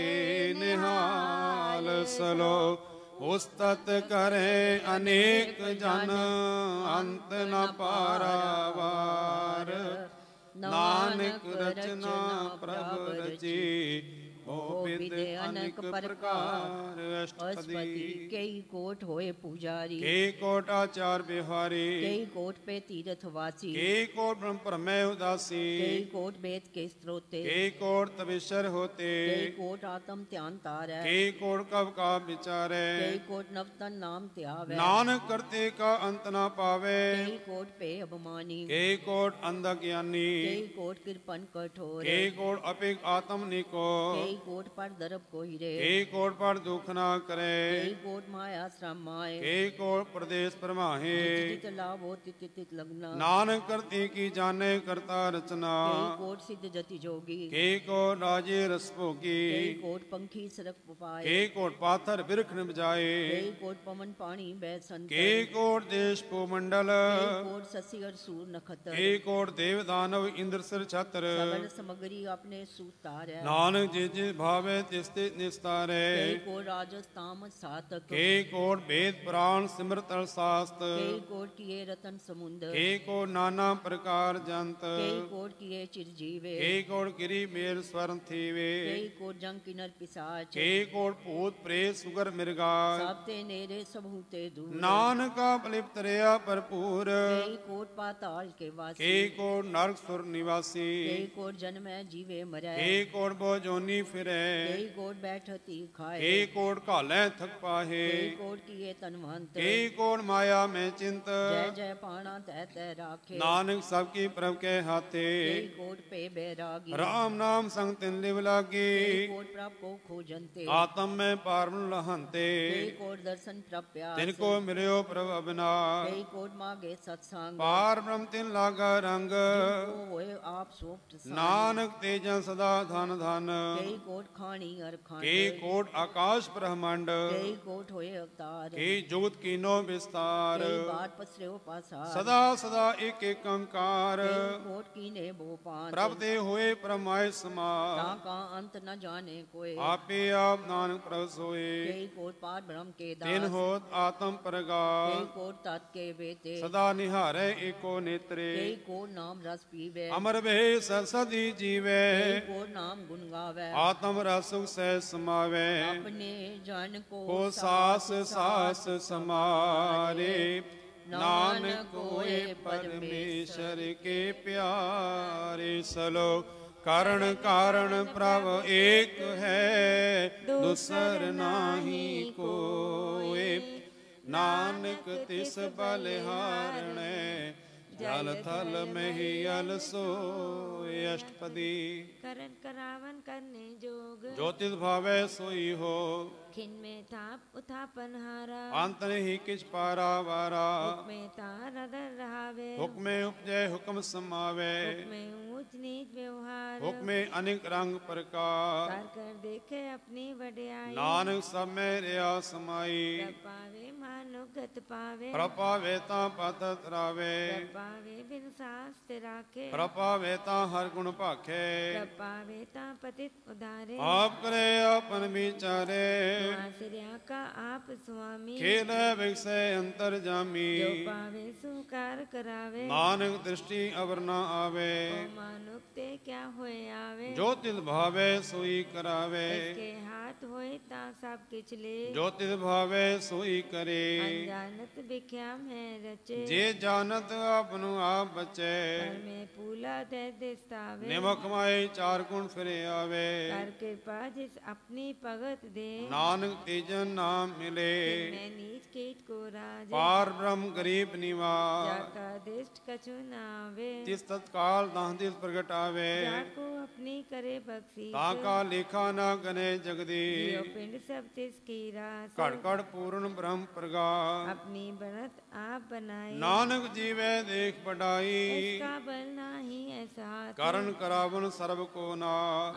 A: निहाल सलो उस्तत करे अनेक जन अंत न पारावार नानक रचना प्रभ रची विद अनेक प्रकार
H: अष्टपदी
A: अष्टपदी
H: कई कोट होए पुजारी
A: के कोट आचार बिहारी
H: कई कोट पे तीर्थ वासी
A: के कोट ब्रह्म परमय उदासी
H: कई कोट वेद के स्त्रोते
A: के कोट तविश्वर होते
H: कई कोट आत्म ध्यान तारै
A: के कोट कब का विचारे
H: कई कोट नवतन नाम त्यावे
A: नानक करते का अंत न पावे
H: कई कोट पे अभिमानी
A: के कोट अंध ज्ञानी
H: कई कोट कृपन कठोर
A: के कोट अपिक आत्म निको
H: कई कोट पर दरब को हिरे
A: के कोट पर दुख न करे
H: कई कोट माया श्रम माए
A: के कोट प्रदेश परमाहे
H: जित लाभो तित तित लगना
A: नानक करते की जाने करता रचना
H: कई कोट सिद्ध जति जोगी
A: के कोट राजे रस भोगी
H: कई कोट पंखी सरक पाए
A: के कोट पाथर बिरख न बजाए
H: कई कोट पवन पानी बैसंत
A: के कोट देश पोमंडल
H: कई कोट शशि और सूर नखतर
A: के कोट देव दानव इंद्र सिर छत्र
H: सबल समगरी अपने सूतार है
A: नानक जे जे भावे तिस्ते निस्तारे
H: कई कोट राजस तामस सातक
A: के कोट वेद पुराण सिमरत शास्त्र
H: कई कोट किए रतन समुंदर
A: के कोट नाना प्रकार जंत
H: कई कोट किए चिरजीवे
A: के कोट गिरी मेर स्वर्ण थीवे
H: कई कोट जंग किनर पिसाच
A: के कोट भूत प्रेत सुगर मिर्गा
H: सबते नेरे सबहूते दूर
A: नानक का पलिप्त रया भरपूर
H: कई कोट पाताल के वासी
A: के कोट नरक सुर निवासी
H: कई कोट जन्म जीवे मरै
A: के कोट बोजोनी फिरे
H: कई कोट बैठती खाए
A: के कोट काले थक पाहे
H: कई कोट किए तनवंत
A: के कोट माया में चिंत
H: जय जय पाणा तह तह राखे
A: नानक सबकी प्रभ के हाथे
H: कई कोट पे बैरागी
A: राम नाम संग तिन लिव लागी
H: कई कोट प्रभ को खोजनते
A: आत्म में पारन लहंते
H: कई कोट दर्शन प्रभ प्यास
A: तिनको मिलियो प्रभ अविनाश
H: कई कोट मागे सत्संग
A: पार ब्रह्म तिन लागा रंग
H: जिनको होए आप सोप्ट
A: नानक तेजा सदा धन धन
H: कई कोट खानी और
A: के
H: खंड
A: कोट आकाश ब्रह्मांड
H: कई कोट होए अवतार
A: के जुगत कीनो विस्तार
H: कई बार पसरे पासार
A: सदा सदा एक एक अंकार
H: कई कोट कीने भोपान
A: प्रभ ते हुए परमाय समा
H: का अंत न जाने कोई
A: आपे आप नानक प्रभ सोए
H: कई कोट पार ब्रह्म के
A: तिन
H: दास
A: होत आत्म परगा
H: कई कोट तत् के बेते
A: सदा निहारे एको नेत्रे
H: कई कोट नाम रस पीवे
A: अमर वे सदी जीवे
H: कई कोट नाम गुण गावे
A: आत्म रस सह समावे
H: अपने जन
A: को
H: को
A: सास सास समारे नानक होए परमेश्वर के प्यारे सलो कारण कारण प्रभ एक है दूसर नाही कोय नानक तिस बलिहारणे जल थल में ही अल सोय अष्टपदी
B: करन करावन करने जोग
A: ज्योतिष भावे सोई हो
B: खिन में थाप उथापन हारा
A: अंत नहीं किछ पारा वारा
B: में तार अदर रहावे
A: हुक्मे उपजय हुक्म समावे
B: में ऊंच नीच व्यवहार
A: हुक्मे अनेक रंग प्रकार
B: कर कर देखे अपनी वड्याई
A: नानक सब में रिया समाई
B: पावे मानो ਅਵਗਤ ਪਾਵੇ
A: ਪ੍ਰਭਾਵੇ ਤਾਂ ਪਤ ਤਰਾਵੇ
B: ਪਾਵੇ ਬਿਨ ਸਾਸ ਤੇ ਰਾਖੇ
A: ਪ੍ਰਭਾਵੇ ਤਾਂ ਹਰ ਗੁਣ ਭਾਖੇ
B: ਪਾਵੇ ਤਾਂ ਪਤਿਤ ਉਦਾਰੇ
A: ਆਪ ਕਰੇ ਆਪਨ ਵਿਚਾਰੇ
B: ਆਸਰਿਆ ਕਾ ਆਪ ਸੁਆਮੀ
A: ਖੇਲੇ ਵਿਗਸੇ ਅੰਤਰ ਜਾਮੀ
B: ਜੋ ਪਾਵੇ ਸੋ ਕਾਰ ਕਰਾਵੇ
A: ਨਾਨਕ ਦ੍ਰਿਸ਼ਟੀ ਅਵਰ ਨਾ ਆਵੇ
B: ਓ ਮਾਨੁਖ ਤੇ ਕਿਆ ਹੋਏ ਆਵੇ
A: ਜੋ ਤਿਲ ਭਾਵੇ ਸੋਈ ਕਰਾਵੇ
B: ਇਸਕੇ ਹਾਥ ਹੋਏ ਤਾਂ ਸਭ ਕਿਛ ਲੇ
A: ਜੋ ਤਿਲ ਭਾਵੇ ਸੋਈ ਕਰੇ
B: ਅਨਜਾਨਤ ਵਿਖਿਆਮ ਹੈ ਰਚੇ
A: ਜੇ ਜਾਣਤ ਆਪਨੂ ਆਪ ਬਚੇ
B: ਮੈਂ ਪੂਲਾ ਦੇ ਦਿਸਤਾਵੇ
A: ਨਿਮਕ ਮਾਏ ਚਾਰ ਗੁਣ ਫਿਰੇ ਆਵੇ
B: ਕਰ ਕਿਰਪਾ ਜਿਸ ਆਪਣੀ ਭਗਤ ਦੇ
A: ਨਾਨਕ ਤੀਜਨ ਨਾਮ ਮਿਲੇ
B: ਮੈਂ ਨੀਚ ਕੀਟ ਕੋ ਰਾਜ
A: ਪਾਰ ਬ੍ਰਹਮ ਗਰੀਬ ਨਿਵਾਸ
B: ਜਾਕਾ ਦਿਸ਼ਟ ਕਛੁ ਨਾਵੇ
A: ਤਿਸ ਤਤਕਾਲ ਦਾਹਦਿਲ ਪ੍ਰਗਟ ਆਵੇ
B: ਜਾਕੋ ਆਪਣੀ ਕਰੇ ਬਖਸ਼ੀ
A: ਤਾਂ ਕਾ ਲੇਖਾ ਨਾ ਗਨੇ ਜਗਦੀ
B: ਜਿਉ ਪਿੰਡ ਸਭ ਤਿਸ ਕੀ ਰਾਸ
A: ਘੜ ਘੜ ਪੂਰਨ ਬ੍ਰਹਮ ਪ੍ਰਗਾਸ
B: ਆਪਣੀ ਬਣਤ ਆਪ ਬਣਾਈ
A: ਨਾਨਕ ਜੀਵੇ ਦੇਖ ਬਡਾਈ
B: ਇਸਕਾ ਬਲ ਨਾਹੀ ਐਸਾ
A: ਕਰਨ ਕਰਾਵਨ ਸਰਬ ਕੋ ਨਾ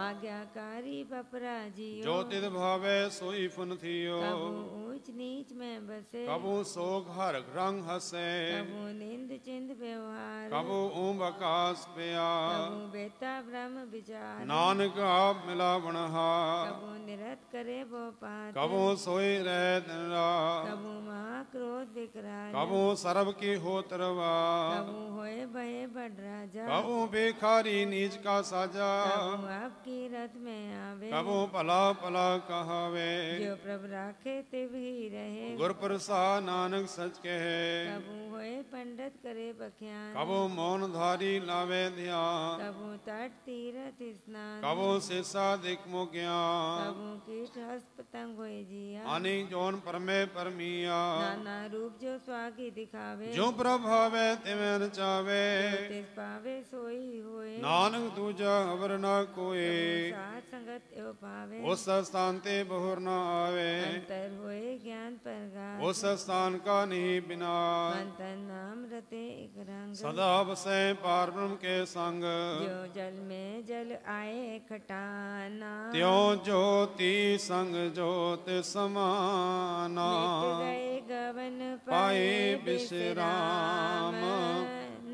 B: ਆਗਿਆਕਾਰੀ ਬਪਰਾ ਜੀਓ
A: ਜੋ ਤਿਤ ਭਾਵੇ ਸੋਈ ਫੁਨ ਥਿਓ
B: ਕਬੂ ਊਚ ਨੀਚ ਮੈਂ ਬਸੇ
A: ਕਬੂ ਸੋਗ ਹਰ ਰੰਗ ਹਸੇ
B: ਕਬੂ ਨਿੰਦ ਚਿੰਦ ਵਿਵਹਾਰ
A: ਕਬੂ ਓਮ ਆਕਾਸ ਪਿਆ
B: ਕਬੂ ਬੇਤਾ ਬ੍ਰਹਮ ਵਿਚਾਰ
A: ਨਾਨਕ ਆਪ ਮਿਲਾ ਬਣਹਾ
B: ਕਬੂ ਨਿਰਤ ਕਰੇ ਬੋ ਪਾਤ
A: ਕਬੂ ਸੋਈ ਰਹਿ ਦਿਨ ਰਾਤ
B: ਕਬੂ ਮਹਾ ਕ੍ਰੋਧ ਵਿਕਰਾਲ
A: ਕਬੂ ਸਰਬ ਕੀ ਹੋ ਤਰਵਾ
B: ਕਬੂ ਹੋਏ ਭਏ ਬੜ ਰਾਜਾ
A: ਕਬੂ ਬੇਖਾਰੀ ਨੀਚ ਕਾ ਸਾਜਾ
B: ਕਬੂ ਆਪ ਕੀ ਰਤ में आवे
A: ਕਬੂ ਭਲਾ ਭਲਾ ਕਹਾਵੇ
B: जो प्रभ राखे तिव ही रहे
A: ਗੁਰ ਪ੍ਰਸਾਦ ਨਾਨਕ ਸਚ ਕਹੇ
B: कबू होए पंडित करे बख्यान
A: ਕਬੂ ਮੌਨ ਧਾਰੀ ਲਾਵੇ ਧਿਆਨ
B: कबू तट तीरथ स्नान
A: ਕਬੂ ਸੇਸਾ ਦਿਕ ਮੋ ਗਿਆਨ
B: कबू कीट हस्त पतंग होए जिया
A: ਅਨੀ ਜੋਨ ਪਰਮੇ ਪਰਮੀਆ
B: नाना रूप जो स्वागी दिखावे
A: ਜੋ ਪ੍ਰਭਾਵੇ ਤਿਵੇਂ ਰਚਾਵੇ
B: तिस पावे सोई होए
A: ਨਾਨਕ ਦੂਜਾ ਅਵਰ ਨਾ ਕੋਏ
B: साथ संगत एव पावे
A: ਉਸ ਸਥਾਨ ਤੇ ਬਹੁਰ ਨਾ ਆਵੇ
B: अंतर होए ज्ञान प्रगास
A: ਉਸ ਸਥਾਨ ਕਾ ਨਹੀਂ ਬਿਨਾ
B: अंतर नाम रते एक रंग
A: ਸਦਾ ਵਸੈ ਪਾਰ ਬ੍ਰਹਮ ਕੇ ਸੰਗ
B: जो जल में जल आए खटाना
A: ਤਿਉ ਜੋਤੀ ਸੰਗ ਜੋਤ ਸਮਾਨਾ
B: मिट गए गवन
A: ਪਾਏ ਬਿਸਰਾਮ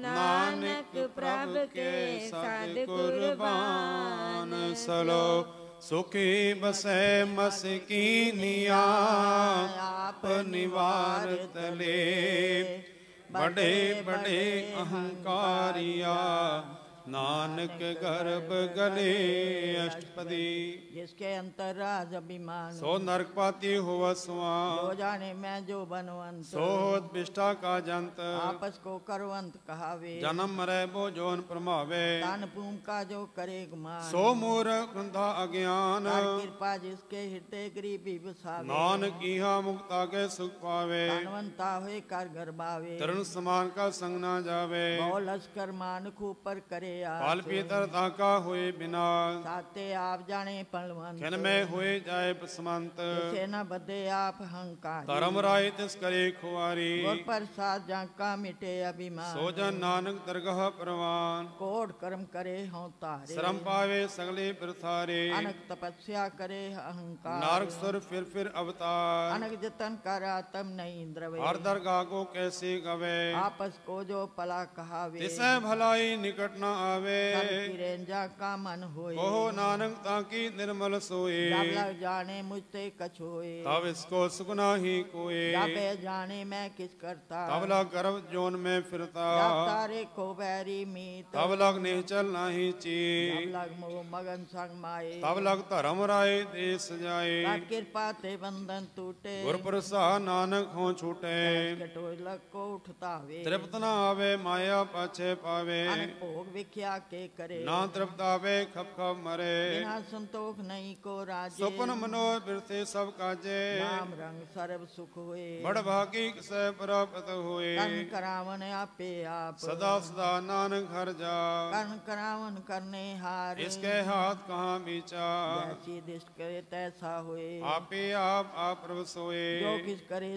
A: ਨਾਨਕ ਪ੍ਰਭ ਕੇ ਸਦ ਕੁਰਬਾਨ ਸਲੋ ਸੁਖੀ ਬਸੈ ਮਸਕੀਨੀਆਂ ਆਪ ਨਿਵਾਰਤ ਲੇ ਬੜੇ ਬੜੇ ਅਹੰਕਾਰੀਆ ਨਾਨਕ ਗਰਭ ਗਲੇ ਅਸ਼ਟਪਦੀ
I: जिसके अंतर राज अभिमान
A: ਸੋ ਨਰਕ ਪਾਤੀ ਹੋਵ ਸਵਾ
I: जो जाने मैं जो बनवंत
A: ਸੋ ਹੋਤ ਬਿਸ਼ਟਾ ਕਾ ਜੰਤ
I: आपस को करवंत कहावे
A: ਜਨਮ ਮਰੈ ਬੋ ਜੋਨ ਪ੍ਰਮਾਵੇ
I: दान भूम का जो करे गुमान
A: ਸੋ ਮੂਰ ਕੰਧਾ ਅਗਿਆਨ
I: कर कृपा जिसके हृदय गरीबी बसावे
A: ਨਾਨਕ ਇਹਾ ਮੁਕਤਾ ਕੇ ਸੁਖ ਪਾਵੇ
I: धनवंता हुए कर गरबावे
A: ਤਰਨ ਸਮਾਨ ਕਾ ਸੰਗ ਨਾ ਜਾਵੇ
I: बहु लश्कर मानक ऊपर करे
A: ਫਲ ਪੀਤਰ ਤਾਂ ਕਾ ਹੋਏ ਬਿਨਾ
I: साते आप जाने पलवंत
A: ਖਿਨ ਮੈਂ ਹੋਏ ਜਾਏ ਪਸਮੰਤ
I: से न बदे आप हंकार
A: ਧਰਮ ਰਾਏ ਤਿਸ ਕਰੇ ਖੁਆਰੀ
I: और प्रसाद जाका मिटे अभिमान
A: ਸੋ ਜਨ ਨਾਨਕ ਦਰਗਾਹ ਪ੍ਰਵਾਨ
I: कोट कर्म करे हों तारे
A: ਸ਼ਰਮ ਪਾਵੇ ਸਗਲੇ ਬਿਰਥਾਰੇ
I: अनक तपस्या करे अहंकार
A: ਨਾਰਕ ਸੁਰ ਫਿਰ ਅਵਤਾਰ
I: अनक जतन कर आत्म नहीं द्रवे
A: ਹਰ ਦਰਗਾਹ ਕੋ ਕੈਸੇ ਗਵੇ
I: आपस को जो पला कहावे
A: ਤਿਸੈ ਭਲਾਈ ਨਿਕਟ ਨ ਆਵੇ
I: सब की रेंजा का मन होए
A: ਕਹੋ ਨਾਨਕ ਤਾਂ ਕੀ ਨਿਰਮਲ ਸੋਏ
I: जब लग जाने मुझते कछोए
A: ਤਬ ਇਸ ਕੋ ਸੁਖ ਨਾਹੀ ਕੋਏ
I: जाबे जाने मैं किस करता
A: ਤਬ ਲਗ ਗਰਭ ਜੋਨ ਮੈਂ ਫਿਰਤਾ
I: जब तारे को बैरी मीत
A: ਤਬ ਲਗ ਨਿਹਚਲ ਨਾਹੀ ਚੀ
I: जब लग मोह मगन संग माए
A: ਤਬ ਲਗ ਧਰਮ ਰਾਏ ਦੇ ਸਜਾਏ
I: तब कृपा ते बंधन टूटे
A: ਗੁਰ ਪ੍ਰਸਾਦ ਨਾਨਕ ਹੋ ਛੂਟੇ
I: ढोलक को उठता वे
A: ਤ੍ਰਿਪਤ ਨਾ ਆਵੇ ਮਾਇਆ ਪਾਛੇ ਪਾਵੇ
I: अनक भोग विख्या के करे
A: ਨਾ ਤ੍ਰਿਪਤ ਆਵੇ ਖਪ ਖਪ ਮਰੇ
I: बिना संतोख नहीं को राजे
A: ਸੁਪਨ ਮਨੋ ਬਿਰਥੇ ਸਭ ਕਾਜੇ
I: नाम रंग सर्व सुख हुए
A: ਬੜ ਭਾਗੀ ਕਿਸੈ ਪ੍ਰਾਪਤ ਹੋਏ
I: कर्म करावन आपे आप
A: ਸਦਾ ਸਦਾ ਨਾਨਕ ਹਰ ਜਾ
I: कर्म करावन करने हार
A: ਇਸਕੇ ਹਾਥ ਕਹਾਂ ਵਿਚਾਰ
I: जैसी दृष्ट करे तैसा हुए
A: ਆਪੇ ਆਪ ਪ੍ਰਭ ਸੋਏ
I: जो किस करे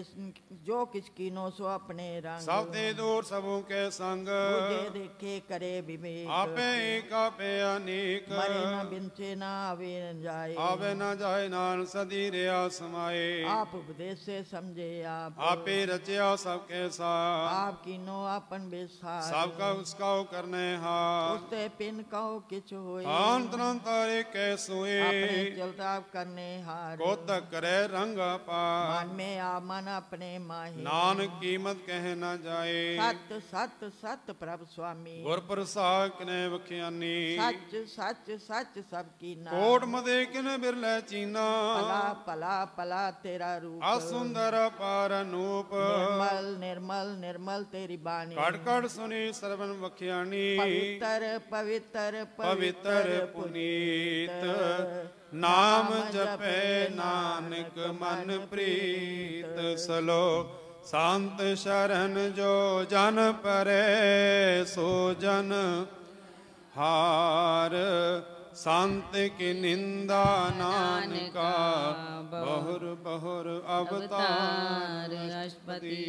I: जो किस कीनो सो अपने रंग
A: ਸਭ ਤੇ ਦੂਰ ਸਭੂ ਕੇ ਸੰਗ
I: बुझे देखे करे विवेक
A: आपे एक आपे अनेक
I: मरे न बिनचे न आवे न जाए
A: आवे न जाए नानक सदी रिया समाए
I: आप उपदेश से समझे आप
A: आपे रचिया सबके साथ
I: आप कीनो अपन बेसार
A: सबका उसका करने हाथ
I: उसते पिन कहो किच होए
A: अंतरं तारे कैसोए
I: अपने चलता करने हार
A: कोतक करे रंग पार
I: मन में आ मन अपने माही
A: नानक कीमत कह न जाए
I: सत सत सत प्रभु स्वामी
A: गुर प्रसाद कने वख्यानी
I: सच सच सच सबकी ना
A: कोट मदे किने बिरले चीना
I: पला पला पला तेरा रूप
A: असुंदर पार अनूप
I: निर्मल निर्मल निर्मल तेरी बानी
A: कट कट सुनी सर्वन वख्यानी
I: पवित्र पवित्र
A: पवित्र पुनीत नाम जपे नानक मन प्रीत सलो संत शरण जो जन परे सो जन हार संत की निंदा नानका बहुर बहुर अवतार
J: राष्ट्रपति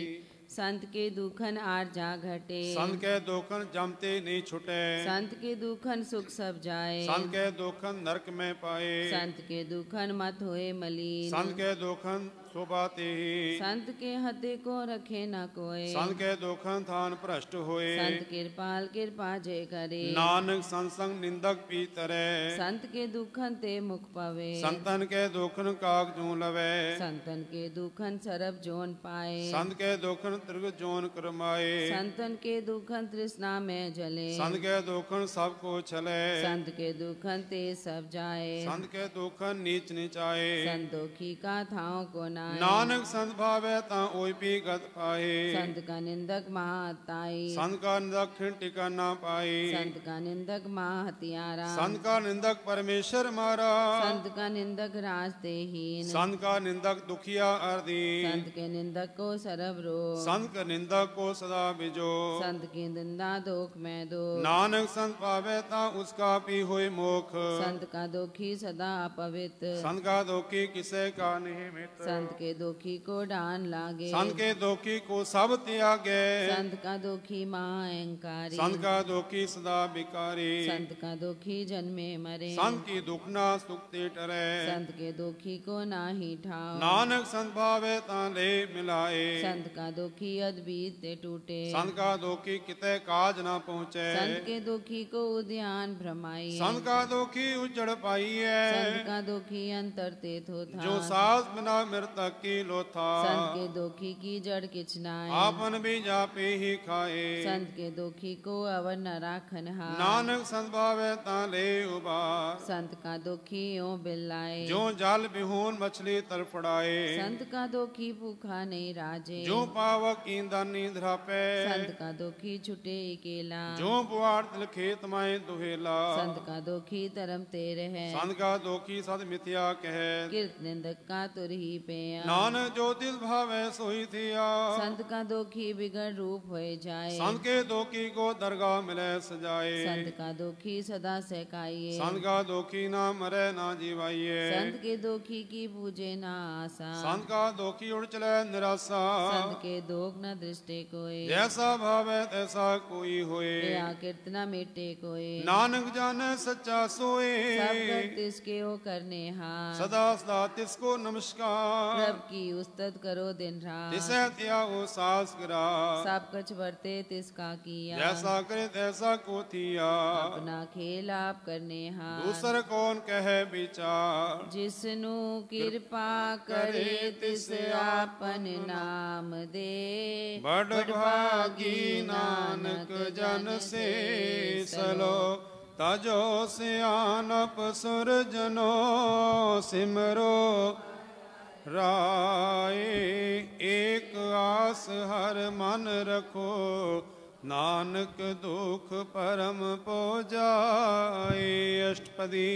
J: संत के दुखन आर जा घटे
A: संत के दुखन जमते नहीं छुटे
J: संत के दुखन सुख सब जाए
A: संत के दुखन नरक में पाए
J: संत के दुखन मत होए मलिन
A: संत के दुखन शोभाते ही
J: संत के हते को रखे न कोय
A: संत के दुखन थान भ्रष्ट होए
J: संत कृपाल कृपा जय करे
A: नानक संसंग निंदक पी तरे
J: संत के दुखन ते मुख पवे
A: संतन के दुखन काग जू लवे
J: संतन के दुखन सरब जोन पाए
A: संत के दुखन त्रिग जोन करमाए
J: संतन के दुखन तृष्णा में जले
A: संत के दुखन सब को छले
J: संत के दुखन ते सब जाए
A: संत के दुखन नीच नीचाए
J: संतोखी का थाव को
A: नानक संत भावे ता ओई पी गत पाए
J: संत का निंदक महाताई
A: संत का निंदक खिन टिका ना पाए
J: संत का निंदक महाहतियारा
A: संत का निंदक परमेश्वर मारा
J: संत का निंदक रास्ते हीन
A: संत का निंदक दुखिया अर्दी
J: संत के निंदक को सरब रो
A: संत के निंदक को सदा बिजो
J: संत की निंदा दोख में दो
A: नानक संत पावे ता उसका पी होए मोख
J: संत का दोखी सदा अपवित्र
A: संत का दोखी किसे का नहीं मित्र
J: संत के दोखी को डान लागे
A: संत के दोखी को सब त्यागे
J: संत का दोखी महाअहंकारी
A: संत का दोखी सदा बिकारी
J: संत का दोखी जन्मे मरे
A: संत की दुखना सुखते टरे
J: संत के दोखी को नाही ठाव
A: नानक संत भावे ताले मिलाए
J: संत का दोखी अद्भीत ते टूटे
A: संत का दोखी किते काज ना पहुँचे
J: संत के दोखी को उद्यान भ्रमाई
A: संत का दोखी उजड़ पाई है
J: संत का दोखी अंतर ते थोथा
A: जो सास बिना मृतक की लोथा
J: संत के दोखी की जड़ किचनाए
A: आपन भी जापे ही खाए
J: संत के दोखी को अवर न राखन हार
A: नानक संत भावे ताले उबार
J: संत का दोखी ओ बिल्लाए
A: जो जाल बिहून मछली तरफड़ाए
J: संत का दोखी भूखा नहीं राजे
A: जो पावक ईंधन नींद पे
J: संत का दोखी छुटे अकेला
A: जो बुआर तिल खेत माए दुहेला
J: संत का दोखी तरम तेरे है
A: संत का दोखी सद मिथ्या कहे
J: कीर्त निंदक का तुर ही पे
A: नानक जो दिल भावे सोई थिया
J: संत का दोखी बिगड़ रूप हो जाए
A: संत के दोखी को दरगाह मिले सजाए
J: संत का दोखी सदा सहकाइए
A: संत का दोखी ना मरे ना जीवाइए
J: संत के दोखी की पूजे ना आशा
A: संत का दोखी उड़ चले निराशा
J: संत के दोख न दृष्टि कोई
A: जैसा भावे तैसा कोई होए
J: दया कीर्तना मिटे कोई
A: नानक जाने सच्चा सोए
J: सब कर तिसके ओ करने हार
A: सदा सदा तिसको नमस्कार
J: प्रभ की उस्तत करो दिन रात
A: जिसे तिया वो सास गिरा
J: सब कुछ वर्ते तिसका किया
A: जैसा करे तैसा को थिया
J: अपना खेल आप करने हार
A: दूसर कौन कहे विचार
J: जिसनु कृपा करे तिस आपन नाम दे
A: बड़ भागी नानक जन से सलो तजो सियानप सुर जनो सिमरो राय एक आस हर मन रखो नानक दुख परम पो जाए अष्टपदी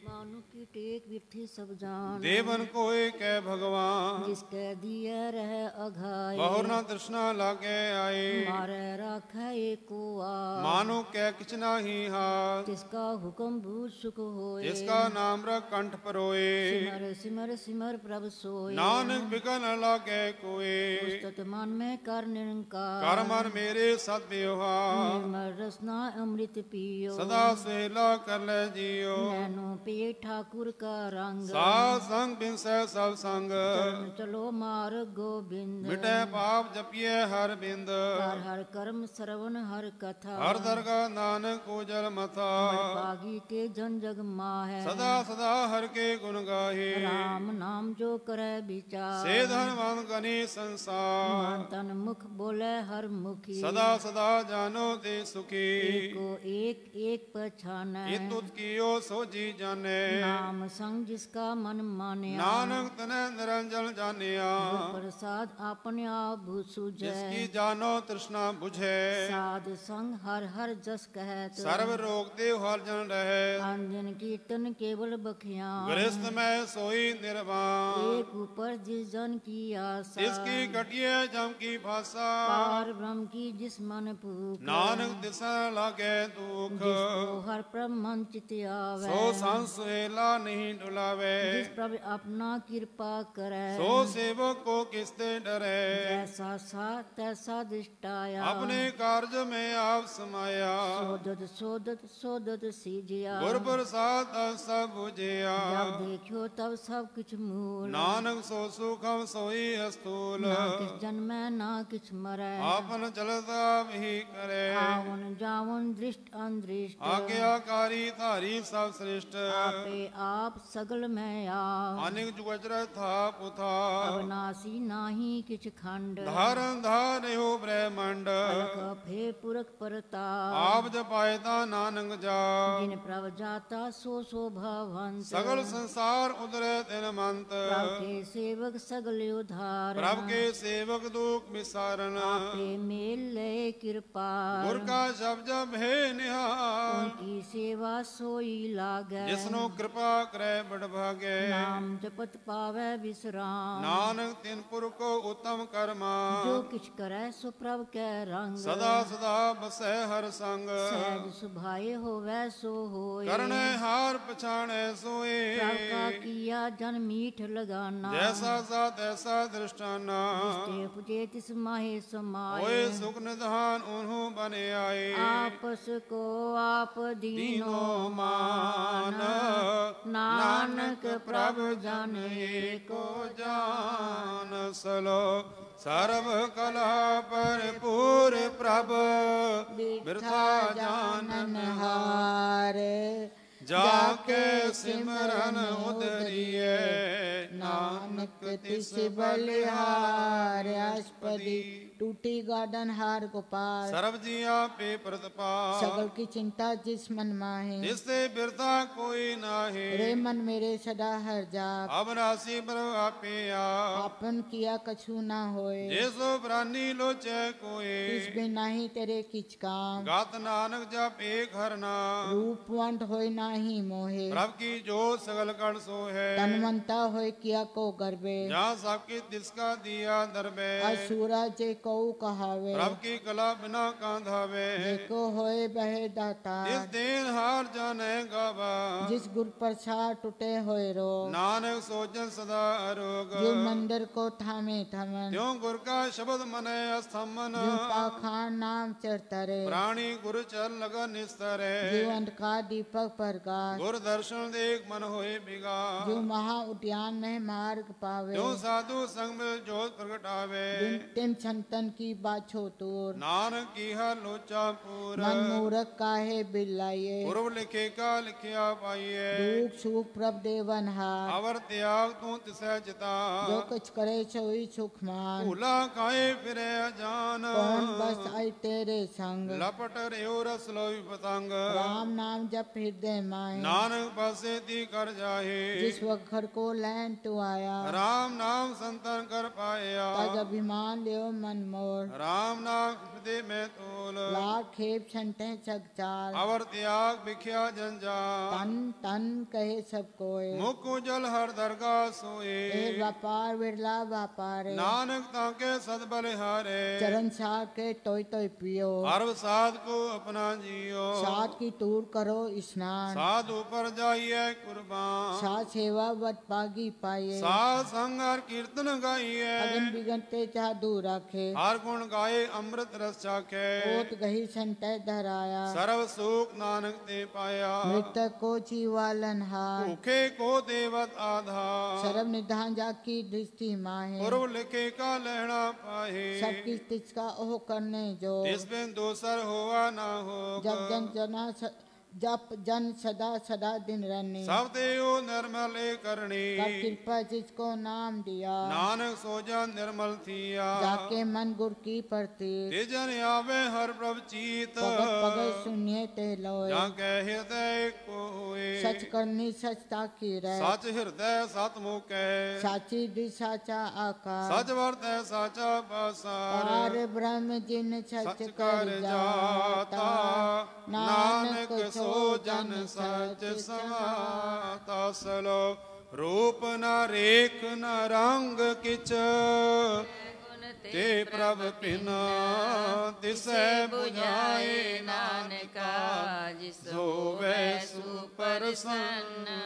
K: मानु की टेक विरथी सब जान
A: देवन कोई कह भगवान
K: जिसके दिया रह अघार ਜਾਏ
A: ਬਹੁਰ ਨਾ ਤ੍ਰਿਸ਼ਨਾ ਲਾਗੇ ਆਏ
K: ਮਾਰੇ ਰਾਖੈ ਏਕੋ ਆ
A: ਮਾਨੋ ਕੈ ਕਿਛ ਨਾਹੀ ਹਾਥ
K: ਤਿਸ ਕਾ ਹੁਕਮ ਬੂਝ ਸੁਖ ਹੋਏ
A: ਜਿਸ ਕਾ ਨਾਮ ਰਖ ਕੰਠ ਪਰੋਏ
K: ਸਿਮਰ ਸਿਮਰ ਸਿਮਰ ਪ੍ਰਭ ਸੋਏ
A: ਨਾਨਕ ਬਿਗਨ ਲਾਗੇ ਕੋਏ
K: ਉਸਤਤ ਮਨ ਮੈਂ ਕਰ ਨਿਰੰਕਾਰ
A: ਕਰ ਮਨ ਮੇਰੇ ਸਤ ਵਿਵਹਾਰ
K: ਨਿਰਮਲ ਰਸਨਾ ਅੰਮ੍ਰਿਤ ਪੀਓ
A: ਸਦਾ ਸੇਲਾ ਕਰ ਲੈ ਜੀਓ
K: ਨੈਨੋ ਪੀ ਠਾਕੁਰ ਕਾ ਰੰਗ
A: ਸਾਧ ਸੰਗ ਬਿਨਸੈ ਸਭ ਸੰਗ
K: ਚਰਨ ਚਲੋ ਮਾਰਗ ਗੋਬਿੰਦ
A: ਮਿਟੈ ਪਾਪ ਜਪੀਐ ਹਰ ਬਿੰਦ
K: ਹਰ ਹਰ ਕਰਮ ਸਰਵਨ ਹਰ ਕਥਾ
A: ਹਰ ਦਰਗਾ ਨਾਨਕ ਕੋ ਜਲ ਮਥਾ
K: ਭਾਗੀ ਕੇ ਜਨ ਜਗ ਮਾਹੈ
A: ਸਦਾ ਸਦਾ ਹਰ ਕੇ ਗੁਣ ਗਾਹੇ
K: ਰਾਮ ਨਾਮ ਜੋ ਕਰੈ ਵਿਚਾਰ
A: ਸੇ ਧਨਵਾਨ ਗਨੀ ਸੰਸਾਰ
K: ਮਨ ਤਨ ਮੁਖ ਬੋਲੇ ਹਰ ਮੁਖੀ
A: ਸਦਾ ਸਦਾ ਜਾਨੋ ਤੇ ਸੁਖੀ
K: ਏਕੋ ਏਕ ਏਕ ਪਛਾਨੈ
A: ਇਤੁਤ ਕੀਓ ਸੋਜੀ ਜਾਣੇ
K: ਨਾਮ ਸੰਗ ਜਿਸ ਕਾ ਮਨ ਮਾਨਿਆ
A: ਨਾਨਕ ਤਨੈ ਨਿਰੰਜਨ ਜਾਣਿਆ
K: ਪ੍ਰਸਾਦ ਆਪਣੇ ਆਪ ਭੂ ਸੁਜੈ
A: ਜਿਸ ਕੀ ਜਾਨੋ ਤ੍ਰਿਸ਼ਨਾ 부ਝੈ
K: ਸਾਧ ਸੰਗ ਹਰ ਹਰ ਜਸ ਕਹਿਤ
A: ਸਰਬ ਰੋਗ ਤੇ ਹਰ ਜਨ ਰਹੈ
K: ਅੰਜਨ ਕੀਰਤਨ ਕੇਵਲ ਬਖਿਆ
A: ਗ੍ਰਸਤ ਮੈਂ ਸੋਈ ਨਿਰਵਾਣ
K: ਏਕ ਉਪਰ ਜਿਸ ਜਨ ਕੀ ਆਸਾ
A: ਇਸ ਕੀ ਕਟਿਐ ਜਮ ਕੀ ਭਾਸਾ
K: ਪਾਰ ਬ੍ਰਹਮ ਕੀ ਜਿਸ ਮਨ ਭੂਖ
A: ਨਾਨਕ ਦਿਸੈ ਲਾਗੇ ਦੁਖ
K: ਜਿਸਕੋ ਹਰ ਪ੍ਰਭ ਮਨ ਚਿਤ ਆਵੈ
A: ਸੋ ਸੰਸੇਲਾ ਨਹੀਂ ਡੁਲਾਵੇ
K: ਜਿਸ ਪ੍ਰਭ ਆਪਣਾ ਕਿਰਪਾ ਕਰੈ
A: ਸੋ ਸੇਵਕ ਕੋ ਕਿਸ ਤੇ ਡਰੈ
K: ਜੈਸਾ ਸਾ ਤੈਸਾ ਦਿਸ਼ਟਾਇਆ
A: ਆਪਣੇ ਕਾਰਜ ਮੈਂ ਆਪ ਸਮਾਇਆ
K: ਸੋਦਤ ਸੋਦਤ ਸੀਜਿਆ
A: ਗੁਰ ਪ੍ਰਸਾਦ ਸਭ 부ਝਿਆ
K: ਜਬ ਦੇਖਿਓ ਤਬ ਸਭ ਕੁਛ ਮੂਲ
A: ਨਾਨਕ ਸੋ ਸੁਖਮ ਸੋਈ ਅਸਤੂਲ
K: ਨਾ ਕਿਛ ਜਨਮੈ ਨਾ ਕਿਛ ਮਰੈ
A: ਆਪਨ ਚਲਤਾ ਵੀ ਕਰੇ
K: ਆਵਨ ਜਾਵਨ ਦ੍ਰਿਸ਼ਟ ਅੰਦ੍ਰਿਸ਼ਟ
A: ਆਗਿਆਕਾਰੀ ਧਾਰੀ ਸਭ ਸ੍ਰਿਸ਼ਟ
K: ਆਪੇ ਆਪ ਸਗਲ ਮੈਂ ਆਪ
A: ਅਨੇਕ ਜੁਗਜਰ ਥਾ ਪੁਥਾ
K: ਅਵਨਾਸੀ ਨਾਹੀ ਕਿਛ ਖੰਡ
A: ਧਾਰਨ ਧਾਰਿਓ ਬ੍ਰਹਮੰਡ
K: ਅਲਖ ਫੇ ਪੁਰਖ ਪਰਤਾਪ
A: ਆਪ ਜਪਾਏ ਤਾ ਨਾਨਕ ਜਾ
K: ਜਿਨ ਪ੍ਰਭ ਜਾਤਾ ਸੋ ਸੋਭਾਵੰਤ
A: ਸਗਲ ਸੰਸਾਰ ਉਦਰੇ ਤਿਨ ਮੰਤ
K: ਪ੍ਰਭ ਕੇ ਸੇਵਕ ਸਗਲ ਉਧਾਰ
A: ਪ੍ਰਭ ਕੇ ਸੇਵਕ ਦੁਖ ਵਿਸਾਰਨ
K: ਆਪੇ ਮੇਲ ਲੈ ਕਿਰਪਾ
A: ਗੁਰ ਕਾ ਸ਼ਬਦ ਹੈ ਨਿਹਾਲ
K: ਕੀ ਸੇਵਾ ਸੋਈ ਲਾਗੈ
A: ਜਿਸਨੂੰ ਕਿਰਪਾ ਕਰੈ ਬੜ ਭਾਗੈ
K: ਨਾਮ ਜਪਤ ਪਾਵੈ ਵਿਸਰਾਮ
A: ਨਾਨਕ ਤਿਨ ਪੁਰਖ ਉਤਮ ਕਰਮਾ
K: ਜੋ ਕਿਛ ਕਰੈ ਸੋ ਪ੍ਰਭ ਕੈ ਰੰਗ
A: ਸਦਾ ਸਦਾ ਬਸੈ ਹਰ ਸੰਗ
K: ਸਹਿਜ ਸੁਭਾਏ ਹੋਵੈ ਸੋ ਹੋਏ
A: ਕਰਨੈ ਹਾਰ ਪਛਾਣੈ ਸੋਏ
K: ਪ੍ਰਭ ਕਾ ਕੀਆ ਜਨ ਮੀਠ ਲਗਾਨਾ
A: ਜੈਸਾ ਸਾ ਤੈਸਾ ਦ੍ਰਿਸ਼ਟਾਨਾ
K: ਤੇ ਪੁਜੇ ਤਿਸ ਮਾਹੇ ਸਮਾਏ
A: ਹੋਏ ਸੁਖ ਨਿਧਾਨ ਉਹਨੂੰ ਬਨ ਆਏ
K: ਆਪਸ ਕੋ ਆਪ ਦੀਨੋ ਮਾਨ
A: ਨਾਨਕ ਪ੍ਰਭ ਜਨ ਏਕੋ ਜਾਨ ਸਲੋਕ ਸਰਬ ਕਲਾ ਭਰਪੂਰ ਪ੍ਰਭ ਬਿਰਥਾ ਜਾਣਨ
F: ਹਾਰ
A: ਜਾ ਕੇ ਸਿਮਰਨ ਉਦਰੀਏ
F: ਨਾਨਕ ਤਿਸ ਬਲਿਹਾਰਿਆਸਪਦੀ टूटी गार्डन हार गोपाल
A: ਸਰਬ ਜੀ ਆਪੇ ਪ੍ਰਤਪਾਲ
F: सगल की चिंता जिस मन माहे
A: ਜਿਸ ਤੇ ਬਿਰਥਾ ਕੋਈ ਨਾਹੀ
F: रे मन मेरे सदा हर जाप
A: ਅਬਨਾਸੀ ਪ੍ਰਭ ਆਪੇ ਆਪ
F: आपन किया कछु ना होए
A: ਜਿਸੋ ਪ੍ਰਾਨੀ ਲੋਚੈ ਕੋਏ
F: तिस बिन नाही तेरे किच काम
A: ਗਾਤ ਨਾਨਕ ਜਪ ਏਕ ਹਰ ਨਾਮ
F: रूपवंत होय नाही मोहे
A: ਪ੍ਰਭ ਕੀ ਜੋਤ ਸਗਲ ਕੜ ਸੋ ਹੈ
F: तनवंता होय किया को गर्भे
A: ਜਾਂ ਸਭ ਕੀ ਤਿਸਕਾ ਦੀਆ ਦਰਬੇ
F: असुरा जे कऊ कहावे
A: ਪ੍ਰਭ ਕੀ ਕਲਾ ਬਿਨਾ ਕਾਂਧਾਵੇ
F: जेको होए बहे दाता
A: ਜਿਸ ਦੇਨ ਹਾਰ ਜਾਣੈ ਗਾਵਾ
F: जिस गुर प्रसाद टूटे होए रो
A: ਨਾਨਕ ਸੋਚਨ ਸਦਾ ਅਰੋਗ
F: जो मंदिर को थामे थमन
A: ਤਿਉ ਗੁਰ ਕਾ ਸ਼ਬਦ ਮਨੈ ਅਸਥਮਨ
F: जो पाखान नाम चरतरे
A: ਪ੍ਰਾਣੀ ਗੁਰ ਚਰਨ ਲਗਨ ਨਿਸਤਰੈ
F: जो अंधकार दीपक प्रकाश
A: ਗੁਰ ਦਰਸ਼ਨ ਦੇਖ ਮਨ ਹੋਏ ਬਿਗਾ
F: जो महा उद्यान में मार्ग पावे
A: ਤਿਉ ਸਾਧੂ ਸੰਗ ਮਿਲ ਜੋਤ ਪ੍ਰਗਟਾਵੇ
F: तिन संतन की बाछो तूर
A: ਨਾਨਕ ਕੀ ਹਰ ਲੋਚਾ ਪੂਰ
F: मन मूरख काहे बिलाइए
A: ਪੁਰਬ ਲਿਖੇ ਕਾ ਲਿਖਿਆ ਪਾਈਏ
F: दुख सुख प्रभ देवन हार
A: ਅਵਰ ਤਿਆਗ ਤੂੰ ਤਿਸੈ ਚਿਤਾ
F: जो कुछ करे सोई सुख मान
A: ਭੂਲਾ ਕਾਏ ਫਿਰੇ जान
F: कौन बस आई तेरे संग
A: लपट रियो रस लोई पतंग
F: राम नाम जप हृदय माहे
A: नानक पासे ती कर जाहे
F: जिस वखर को लैन तू आया
A: राम नाम संतन कर पाया
F: तज अभिमान लियो मन मोर
A: राम नाम हृदय में तोल
F: लाख खेप छंटे छगचाल
A: अवर त्याग बिख्या जंजाल
F: तन तन कहे सब कोय
A: मुख उजल हर दरगाह सोए
F: ए व्यापार विरला व्यापारे
A: नानक ताके सदबल हारे
F: चरण छा के तोय तोय पियो
A: हर साध को अपना जियो
F: साथ की तूर करो स्नान
A: साध ऊपर जाइए कुर्बान
F: साथ सेवा वत पागी पाइए
A: साध संग हर कीर्तन गाइए
F: अगन बिगनते चाह दूर रखे
A: हर गुण गाए अमृत रस चाखे
F: ओत गही संतय धराया
A: सर्व सुख नानक ते पाया
F: मृतक को जीवालन हार
A: भूखे को देवत आधार
F: सर्व निधान जाकी दृष्टि माहे
A: पूर्व लिखे का लहना पाहे
F: सबकी तिसका ओह करने जो
A: इसमें दूसर हुआ ना हो
F: जब जन जना जप जन सदा सदा दिन रहने
A: सब देव निर्मल करनी
F: कर कृपा जिसको नाम दिया
A: नानक सोजा निर्मल थिया
F: जाके मन गुर की प्रति
A: तेजन आवे हर प्रभ चीत
F: पगत पगत सुनिए ते लोए
A: जा कह हृदय को होए
F: सच करनी सचता की रह
A: सच हृदय सत मुख है
F: साची दि साचा आकार
A: सच वर्त साचा पासार
F: पार ब्रह्म जिन सच
A: कर जाता नानक सो जन सच समाता सलो रूप न रेख न रंग किच ते प्रभ पिना तिसै बुझाए नानका जो वैसु प्रसन्न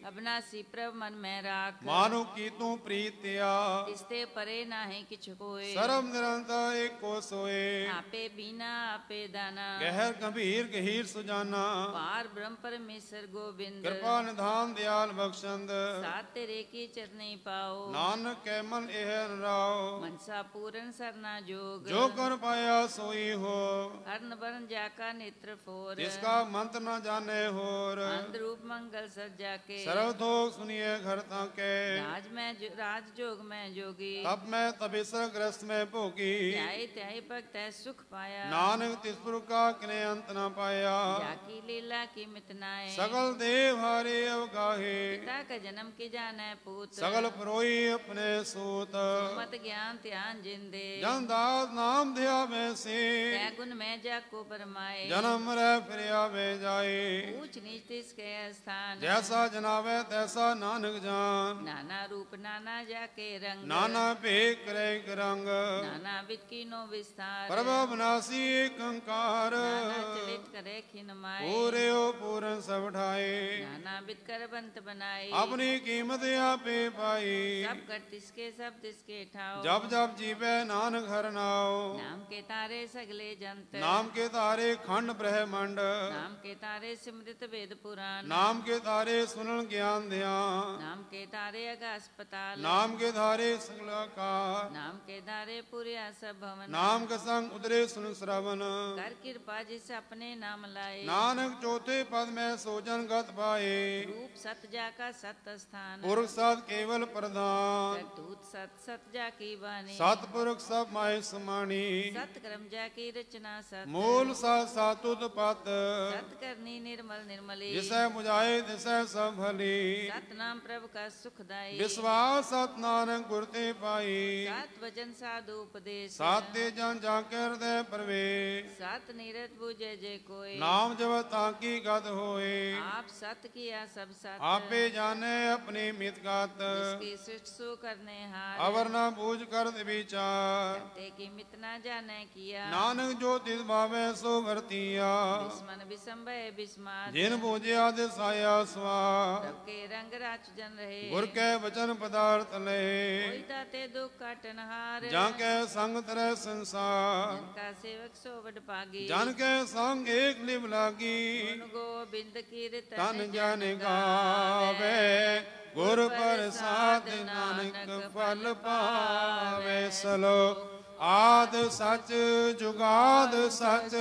J: अबनासी प्रभ मन में राख
A: मानो की तू प्रीतिया
J: तिसते परे नाहि किछु कोय
A: सर्व निरंतर एक को सोए
J: आपे बीना आपे दाना
A: गहर गंभीर गहीर सुजाना
J: पार ब्रह्म परमेश्वर गोविंद
A: कृपा निधान दयाल बख्शंद
J: सात तेरे की चरनी पाओ
A: नानक के मन एह राव
J: मनसा पूरन सरना जोग
A: जो कर पाया सोई हो
J: हरन बरन जाका नेत्र फोर
A: जिसका मंत्र न जाने होर
J: अंध रूप मंगल सज्जा के
A: सर्वथोक सुनिए घर ताके
J: राज जोग में जोगी
A: तब मैं तबिसर ग्रस्त में भोगी
J: त्याई त्याई भक्त सुख पाया
A: नानक तिसपुर का किने अंत न पाया
J: जाकी लीला की मितनाए
A: सगल देव हारे अवगाहे
J: पिता का जन्म की जाने पूत
A: सगल परोई अपने सूत
J: मत ज्ञान ध्यान जिंदे
A: जनदास नाम ध्या में से
J: गुण में जाको परमाए
A: जन्म रह फिर आवे जाए
J: ऊंच नीच तिसके स्थान
A: जैसा जनावे तैसा नानक जान
J: नाना रूप नाना जाके रंग
A: नाना भेक करे रंग
J: नाना विद कीनो विस्तार
A: प्रभ अविनाशी एक अंकार
J: नाना चलित करे खिन माए
A: पूरे हो पूरन सब ढाए
J: नाना विद कर बंत बनाए
A: अपनी कीमत आपे पाई
J: सब कर तिसके सब तिसके ठाओ
A: जब जब जीवे नानक हर नाओ
J: नाम के तारे सगले जंत
A: नाम के तारे खंड ब्रह्मंड
J: नाम के तारे सिमृत वेद पुराण
A: नाम के तारे सुनन ज्ञान ध्यान
J: नाम के तारे अग अस्पताल
A: नाम के धारे सगलाकार
J: नाम के तारे पुरिया सब भवन
A: नाम के संग उदरे सुन श्रवण
J: कर कृपा जिस अपने नाम लाए
A: नानक चौथे पद में सोजन गत पाए
J: रूप सत जाका सत स्थान
A: पुरुष सत केवल प्रधान
J: दूत सत सत जाकी वाणी
A: सतपुरुष सब माय समाणी
J: सत कर्म जाकी रचना सत
A: मूल सत सातुत पत
J: सत करनी निर्मल निर्मली
A: जिसे मुझाए तिसे सब भली
J: सत नाम प्रभु का सुखदाई
A: विश्वास सत नानक गुरते पाई
J: सात वचन साधु उपदेश
A: सात जन जाके हृदय प्रवेश
J: सात नीरत बुझे जे कोई
A: नाम जब ताकी गत होए
J: आप सत किया सब सत
A: आपे जाने अपनी मित गात
J: जिसकी सृष्टि सु करने हार
A: अवर न बूझ कर विचार
J: करते की मित न जाने किया
A: नानक जो तिस भावे सो वर्तिया
J: दुश्मन विसंभय विस्मात
A: जिन बूझे आदि साया स्वार
J: के रंग राच जन रहे
A: गुर के वचन पदार्थ ले
J: कोई ताते दुख काटन हार
A: जाके संग तरह संसार
J: का सेवक सोवड पागी
A: जन के संग एक लिव लागी
J: गुण गोबिंद कीर्तन
A: तन जन गावे गुर प्रसाद नानक फल पावे सलो आद सच जुगाद सच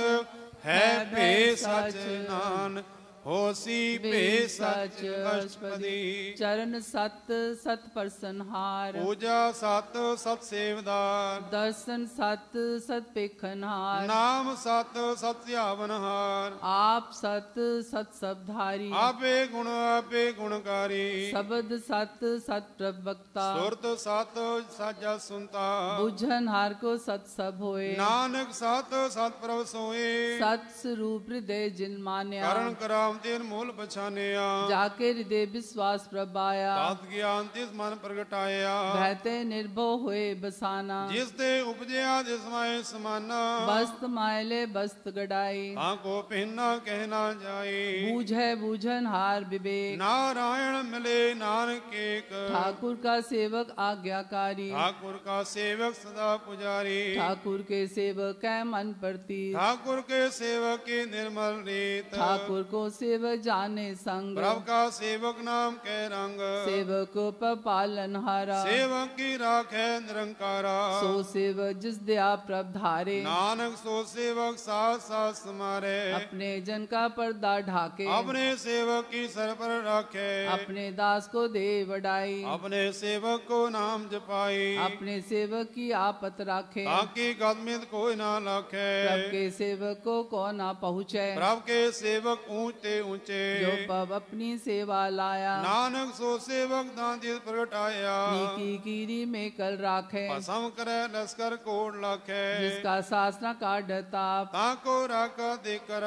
A: है बे सच नान होसी पे सच अष्टपदी
G: चरण सत सत परसनहार
A: पूजा सत सत सेवदार
G: दर्शन सत सत पेखनहार
A: नाम सत सत ध्यावनहार
G: आप सत सत सबधारी
A: आपे गुणकारी
G: शब्द सत सत प्रवक्ता
A: सुरत सत साजा सुनता
G: बुझनहार को सत सब होए
A: नानक सत सत प्रभ सोए
G: सत स्वरूप हृदय जिन मान्या
A: करण कराम तेन मूल पछानिया
G: जाके हृदय विश्वास प्रभाया
A: तत् ज्ञान तिस मन प्रगटाया
G: बहते निर्भव हुए बसाना
A: जिस ते उपजया जिस माए समाना
G: बस्त मायले बस्त गड़ाई
A: को पहना कहना जाए
G: बूझे बूझन हार विवेक
A: नारायण मिले नानक एक
G: ठाकुर का सेवक आज्ञाकारी
A: ठाकुर का सेवक सदा पुजारी
G: ठाकुर के सेवक है मन प्रति
A: ठाकुर के सेवक की निर्मल रीत
G: ठाकुर को सेवक जाने संग
A: प्रभु का सेवक नाम के रंग
G: सेवक पर पालन हारा
A: सेवक की राख है निरंकारा
G: सो सेवक जिस दया प्रभ धारे
A: नानक सो सेवक साथ साथ समारे
G: अपने जन का पर्दा ढाके
A: अपने सेवक की सर पर रखे
G: अपने दास को दे वडाई
A: अपने सेवक को नाम जपाई
G: अपने सेवक की आपत राखे
A: ताकि गदमित कोई ना लखे
G: प्रभु के सेवक को कौन ना पहुँचे
A: प्रभु के सेवक ऊंचे ऊंचे
G: जो पब अपनी सेवा लाया
A: नानक सो सेवक दांति प्रगटाया
G: नीकी कीरी में कल राखे
A: पसम करे लश्कर कोट लखे
G: जिसका सासना काढ़ता
A: ताको राका देकर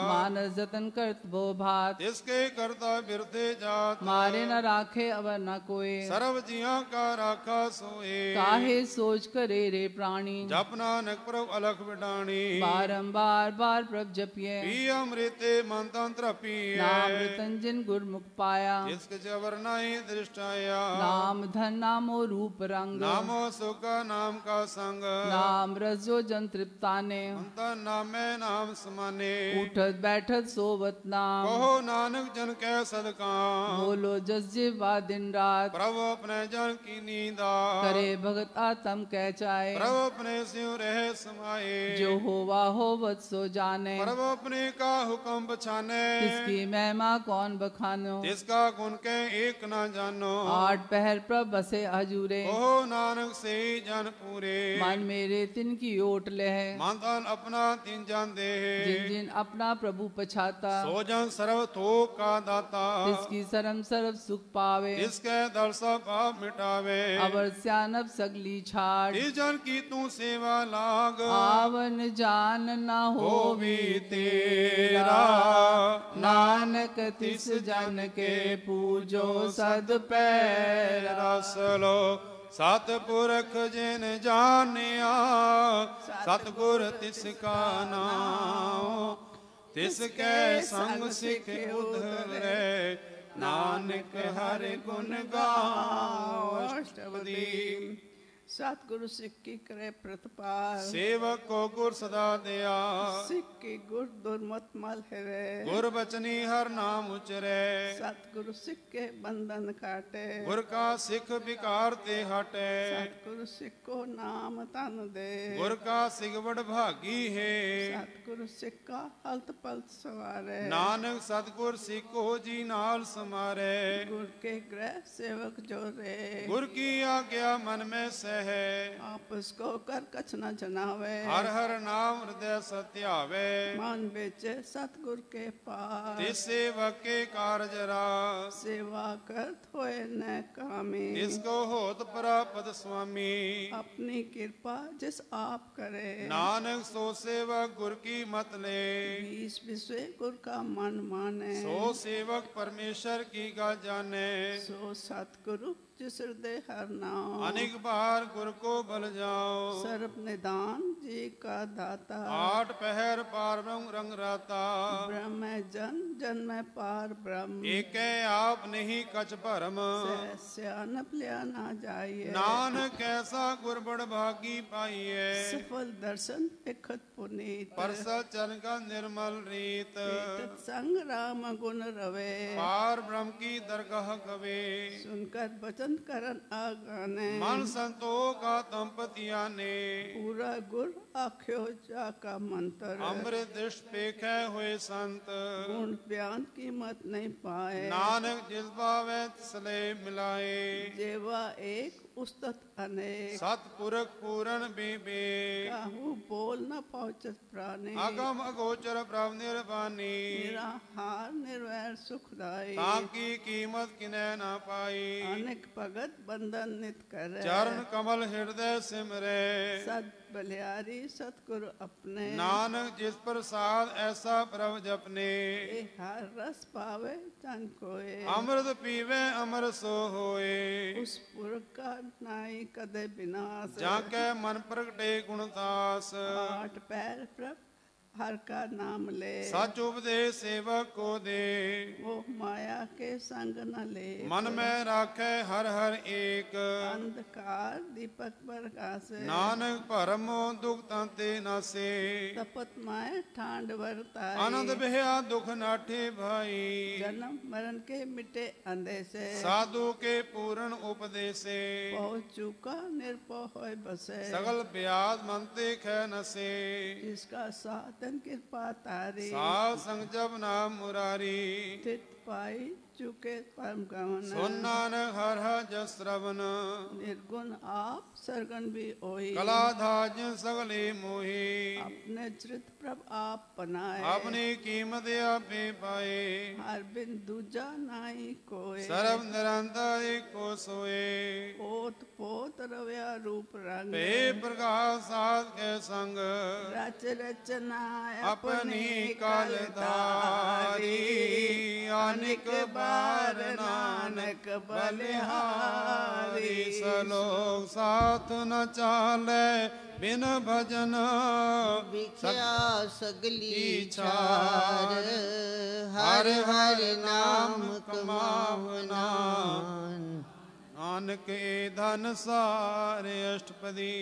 G: मानस जतन करत वो भात
A: इसके करता बिरते जात
G: मारे न राखे अवर न कोई
A: सर्व जिया का राखा सोए
G: काहे सोच करे रे प्राणी
A: जप नानक प्रभ अलख बिडाणी
G: बारंबार बार प्रभ जपिए
A: पी अमृते मन तंत्र पिए
G: नाम रतंजन गुरमुख पाया
A: जिसके जबर नहीं दृष्टाया
G: नाम धन नामो रूप रंग
A: नामो सुख नाम का संग
G: नाम रस जो जन तृप्ताने
A: नामे नाम समाने
G: उठत बैठत सोवत नाम
A: कहो नानक जन के सदका
G: बोलो जस जीवा दिन रात
A: प्रभु अपने जन की नींदा
G: करे भगत आत्म कह चाहे
A: प्रभु अपने सिंह रहे समाये
G: जो होवा होवत सो जाने
A: प्रभु अपने का हुक्म बछाने
G: इसकी महिमा कौन बखानो
A: जिसका गुण के एक न जानो
G: आठ पहर प्रभ बसे हजूरे
A: ओहो नानक से जन पूरे
G: मन मेरे तिन की ओट ले है
A: मानतन अपना तीन जान दे
G: जिन जिन अपना प्रभु पछाता
A: सो जन सर्व थोक का दाता
G: इसकी सरम सरब सुख पावे
A: इसके दर सब पाप मिटावे
G: अवर स्यानब सगली छाड़
A: इस जन की तू सेवा लाग
G: आवन जान न हो भी
A: तेरा
G: नानक तिस जन के पूजो सद पैर
A: रस लो सतपुरख जिन जानिया सतगुर तिसका नाम तिसके संग सिख उधरे नानक हर गुण गाओ अष्टपदी
I: सतगुरु सिख की करे प्रतिपाल
A: सेवक को गुर सदा दिया
I: सिख की गुर दुर्मत मल है
A: गुर बचनी हर नाम उचरे
I: सतगुरु सिख के बंधन काटे
A: गुर का सिख विकार ते हटे
I: सतगुरु सिख को नाम तन दे
A: गुर का सिगवड़ भागी है
I: सतगुरु सिख का हल्त पल्त सवारे
A: नानक सतगुर सिख को जी नाल समारे
I: गुर के ग्रह सेवक जो रे
A: गुर की आज्ञा मन में सह
I: आपस को कर कछ न जनावे
A: हर हर नाम हृदय सत्यावे
I: मन बेचे सतगुर के पार
A: तिस सेवक के कारज रास
I: सेवा करत होए न कामी
A: इसको होत प्राप्त स्वामी
I: अपनी कृपा जिस आप करे
A: नानक सो सेवक गुर की मत ले
I: बीस विश्व गुर का मन माने
A: सो सेवक परमेश्वर की गा जाने
I: सो सतगुरु जिस हृदय हर नाम
A: अनेक बार गुर को बल जाओ
I: सर्व निदान जी का दाता
A: आठ पहर पार ब्रह्म रंग राता
I: ब्रह्म जन जन में पार ब्रह्म
A: एक आप नहीं कछ भरम
I: स्यानप लिया ना जाइए
A: नानक कैसा गुरबड़ भागी पाइए
I: सफल दर्शन पिखत पुनीत
A: परसत चरण का निर्मल रीत
I: संग राम गुण रवे
A: पार ब्रह्म की दरगाह कवे
I: सुनकर वचन भजन करन आगाने
A: मन संतोखा दंपतिया ने
I: पूरा गुर आख्यो जा का मंत्र
A: अमृत दृष्ट पेखे हुए संत
I: गुण बयान कीमत नहीं पाए
A: नानक जिस भावे तिसले मिलाए
I: जेवा एक उस्तत अनेक
A: सतपुरख पूरन बीबे
I: काहू बोल न पहुँचत प्राणी
A: अगम अगोचर प्रभ निर्वाणी
I: निराहार निर्वैर सुखदाई
A: ताकी कीमत किने न पाई
I: अनेक भगत बंधन नित करे
A: चरण कमल हृदय सिमरे
I: सद बलियारी सतगुरु अपने
A: नानक जिस प्रसाद ऐसा प्रभ जपने
I: हर रस पावे तन कोए
A: अमृत पीवे अमर सो होए
I: उस पुरख का नाई कदे विनाश
A: जाके मन प्रगटे गुणदास
I: आठ पैर प्रभ हर का नाम ले
A: सच उपदेश सेवक को दे
I: वो माया के संग न ले
A: मन में राखे हर हर एक
I: अंधकार दीपक प्रकाशे
A: नानक परमो दुख तंते नसे
I: तपत माए ठांड वर्ताए
A: आनंद भया दुख नाठे भाई
I: जन्म मरण के मिटे अंधेसे
A: साधु के पूर्ण उपदेशे
I: पहुँच चुका निर्भय होय बसे
A: सगल ब्याज मनते ख नसे
I: जिसका साधन कृपा तारी
A: साध संग जब नाम मुरारी
I: स्थित पाई चुके परम गमन
A: सुन नानक हर हर जस श्रवण
I: निर्गुण आप सरगन भी ओही
A: कला धाज सगले मोही
I: अपने चरित प्रभ आप बनाए
A: अपनी कीमत आपे पाए
I: हर बिन दूजा नाई कोय
A: सर्व निरंतर एक को सोए
I: पोत पोत रव्या रूप रंग
A: पे प्रकाश साध के संग
I: रच रचना
A: अपनी कालधारी अनेक बार नानक बलिहारी सलोक साथ न चाले बिन भजन
L: बिख्या सगली छार हर हर नाम कमावना
A: नानक ए धन सारे अष्टपदी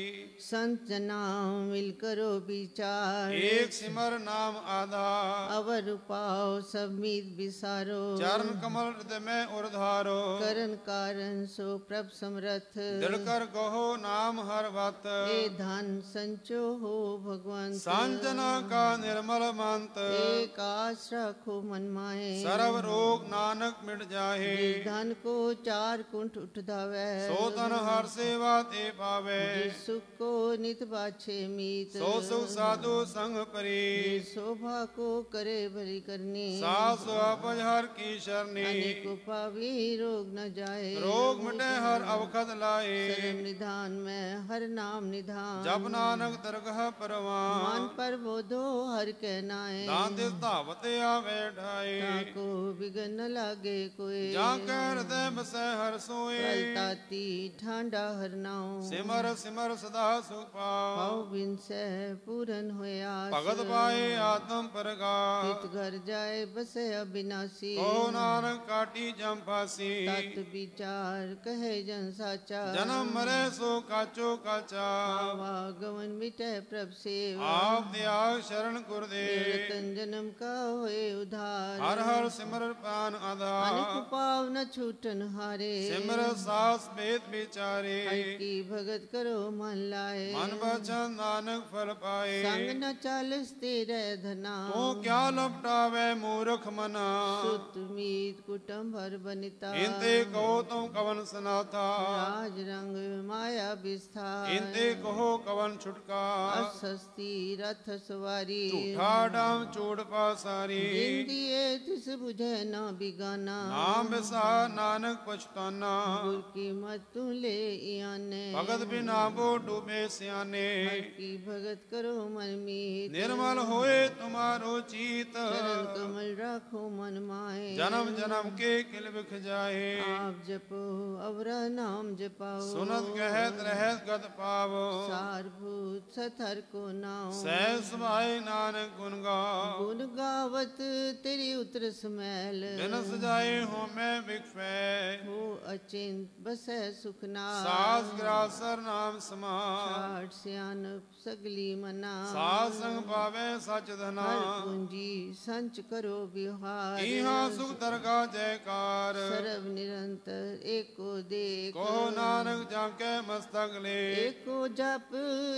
L: संत नाम मिल करो विचार
A: एक सिमर नाम आधार
L: अवर पाओ सब मीत विसारो
A: चरण कमल हृदय में उर्धारो
L: करण कारण सो प्रभ समरथ
A: दिल कर कहो नाम हर बात
L: ए धन संचो हो भगवान
A: संजना का निर्मल मंत
L: एक आस रखो मन माहे
A: सर्व रोग नानक मिट जाहे
L: धन को चार कुंठ उठ
A: सो तन हर सेवा ते पावे
L: सुख को नित बाछे मीत
A: सो सुख साधु संग परी
L: शोभा को करे भरी करनी
A: सास अपज हर की शरणी
L: अनेक पावी रोग न जाए
A: रोग मिटे हर अवखद लाए
L: शरण निधान में हर नाम निधान
A: जब नानक दरगाह परवान
L: मान पर बोधो हर कहनाए
A: दान धावते आवे ढाए
L: ताको बिगन न लागे कोई
A: जाकर हृदय बसे हर सोए
L: ताती ठांडा हरनाओ
A: सिमर सिमर सदा सुख पाओ
L: बिन से पूरन होया
A: भगत पाए आत्म प्रगास
L: हित घर जाए बसे अविनाशी
A: ओ नानक काटी जम फासी
L: तत् विचार कहे जन साचा
A: जन्म मरे सो काचो काचा
L: आवागमन मिटे प्रभ सेव
A: आप त्याग शरण गुरुदेव
L: रतन जन्म का होए उधार
A: हर हर सिमर पान आधार
L: अनेक पाव न छूटन हारे
A: सिमर सास वेद विचारे
L: की भगत करो मन लाए
A: मन वचन नानक फल पाए
L: संग न चालस तेरे धना
A: तो क्या लपटावे मूर्ख मना
L: सुत मीत कुटुंब भर बनिता
A: इनते कहो तुम कवन सनाथा
L: राज रंग माया विस्तार
A: इनते कहो कवन छुटका
L: असस्ती रथ सवारी
A: झूठा डाम चूड़ पासारी
L: जिंदिए तिस बुझे न बिगाना
A: नाम बिसा नानक पछताना
L: गुर की मत तू ले आने
A: भगत बिना वो डूबे सियाने
L: की भगत करो मन मीत
A: निर्मल होए तुम्हारो चीत
L: चरण कमल राखो मन माए
A: जन्म जन्म के किल बिख जाए
L: आप जपो अवरा नाम जपाओ
A: सुनत कहत रहत गत पावो
L: सारभूत सथर को नाओ
A: सहस भाई नानक गुण गाओ
L: गुण गावत तेरी उतर समैल
A: बिन सजाए हो मैं बिख फै
L: हो अचिंत बसै सुखनाथ।
A: सास ग्रासर नाम समार,
L: ठाठ सियानप सगली मना।
A: सास संग पावे सच धना,
L: हर पूंजी संच करो विहार।
A: इहा सुख दरगा जयकार,
L: सर्व निरंतर एको देख।
A: को नानक जाके मस्तक ले,
L: एको जप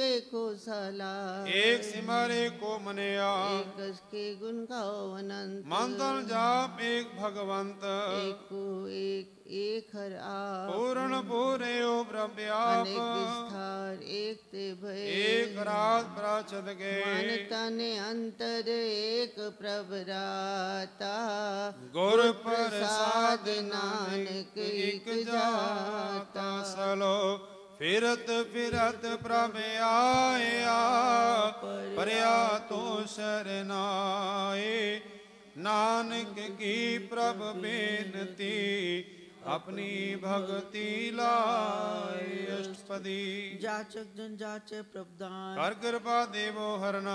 L: एको सला।
A: एक सिमर एक को मनिया,
L: एक के गुण गाओ अनंत।
A: मंत्र जाप एक भगवंत,
L: एको एक हर आप।
A: पूर्ण पूरे ओ ब्रह्मव्याप,
L: अनेक विस्तार एक ते भय।
A: एक रात प्राचद के,
L: मन तन अंतर एक प्रभराता।
A: गुर प्रसाद नानक एक जाता। सलो फिरत फिरत प्रभ आया, परया तो शरनाए। नानक की प्रभ बेनती, अपनी भक्ति लाए। अष्टपदी
I: जाचक जन जाचे प्रभदान।
A: कर कृपा देवो हरना,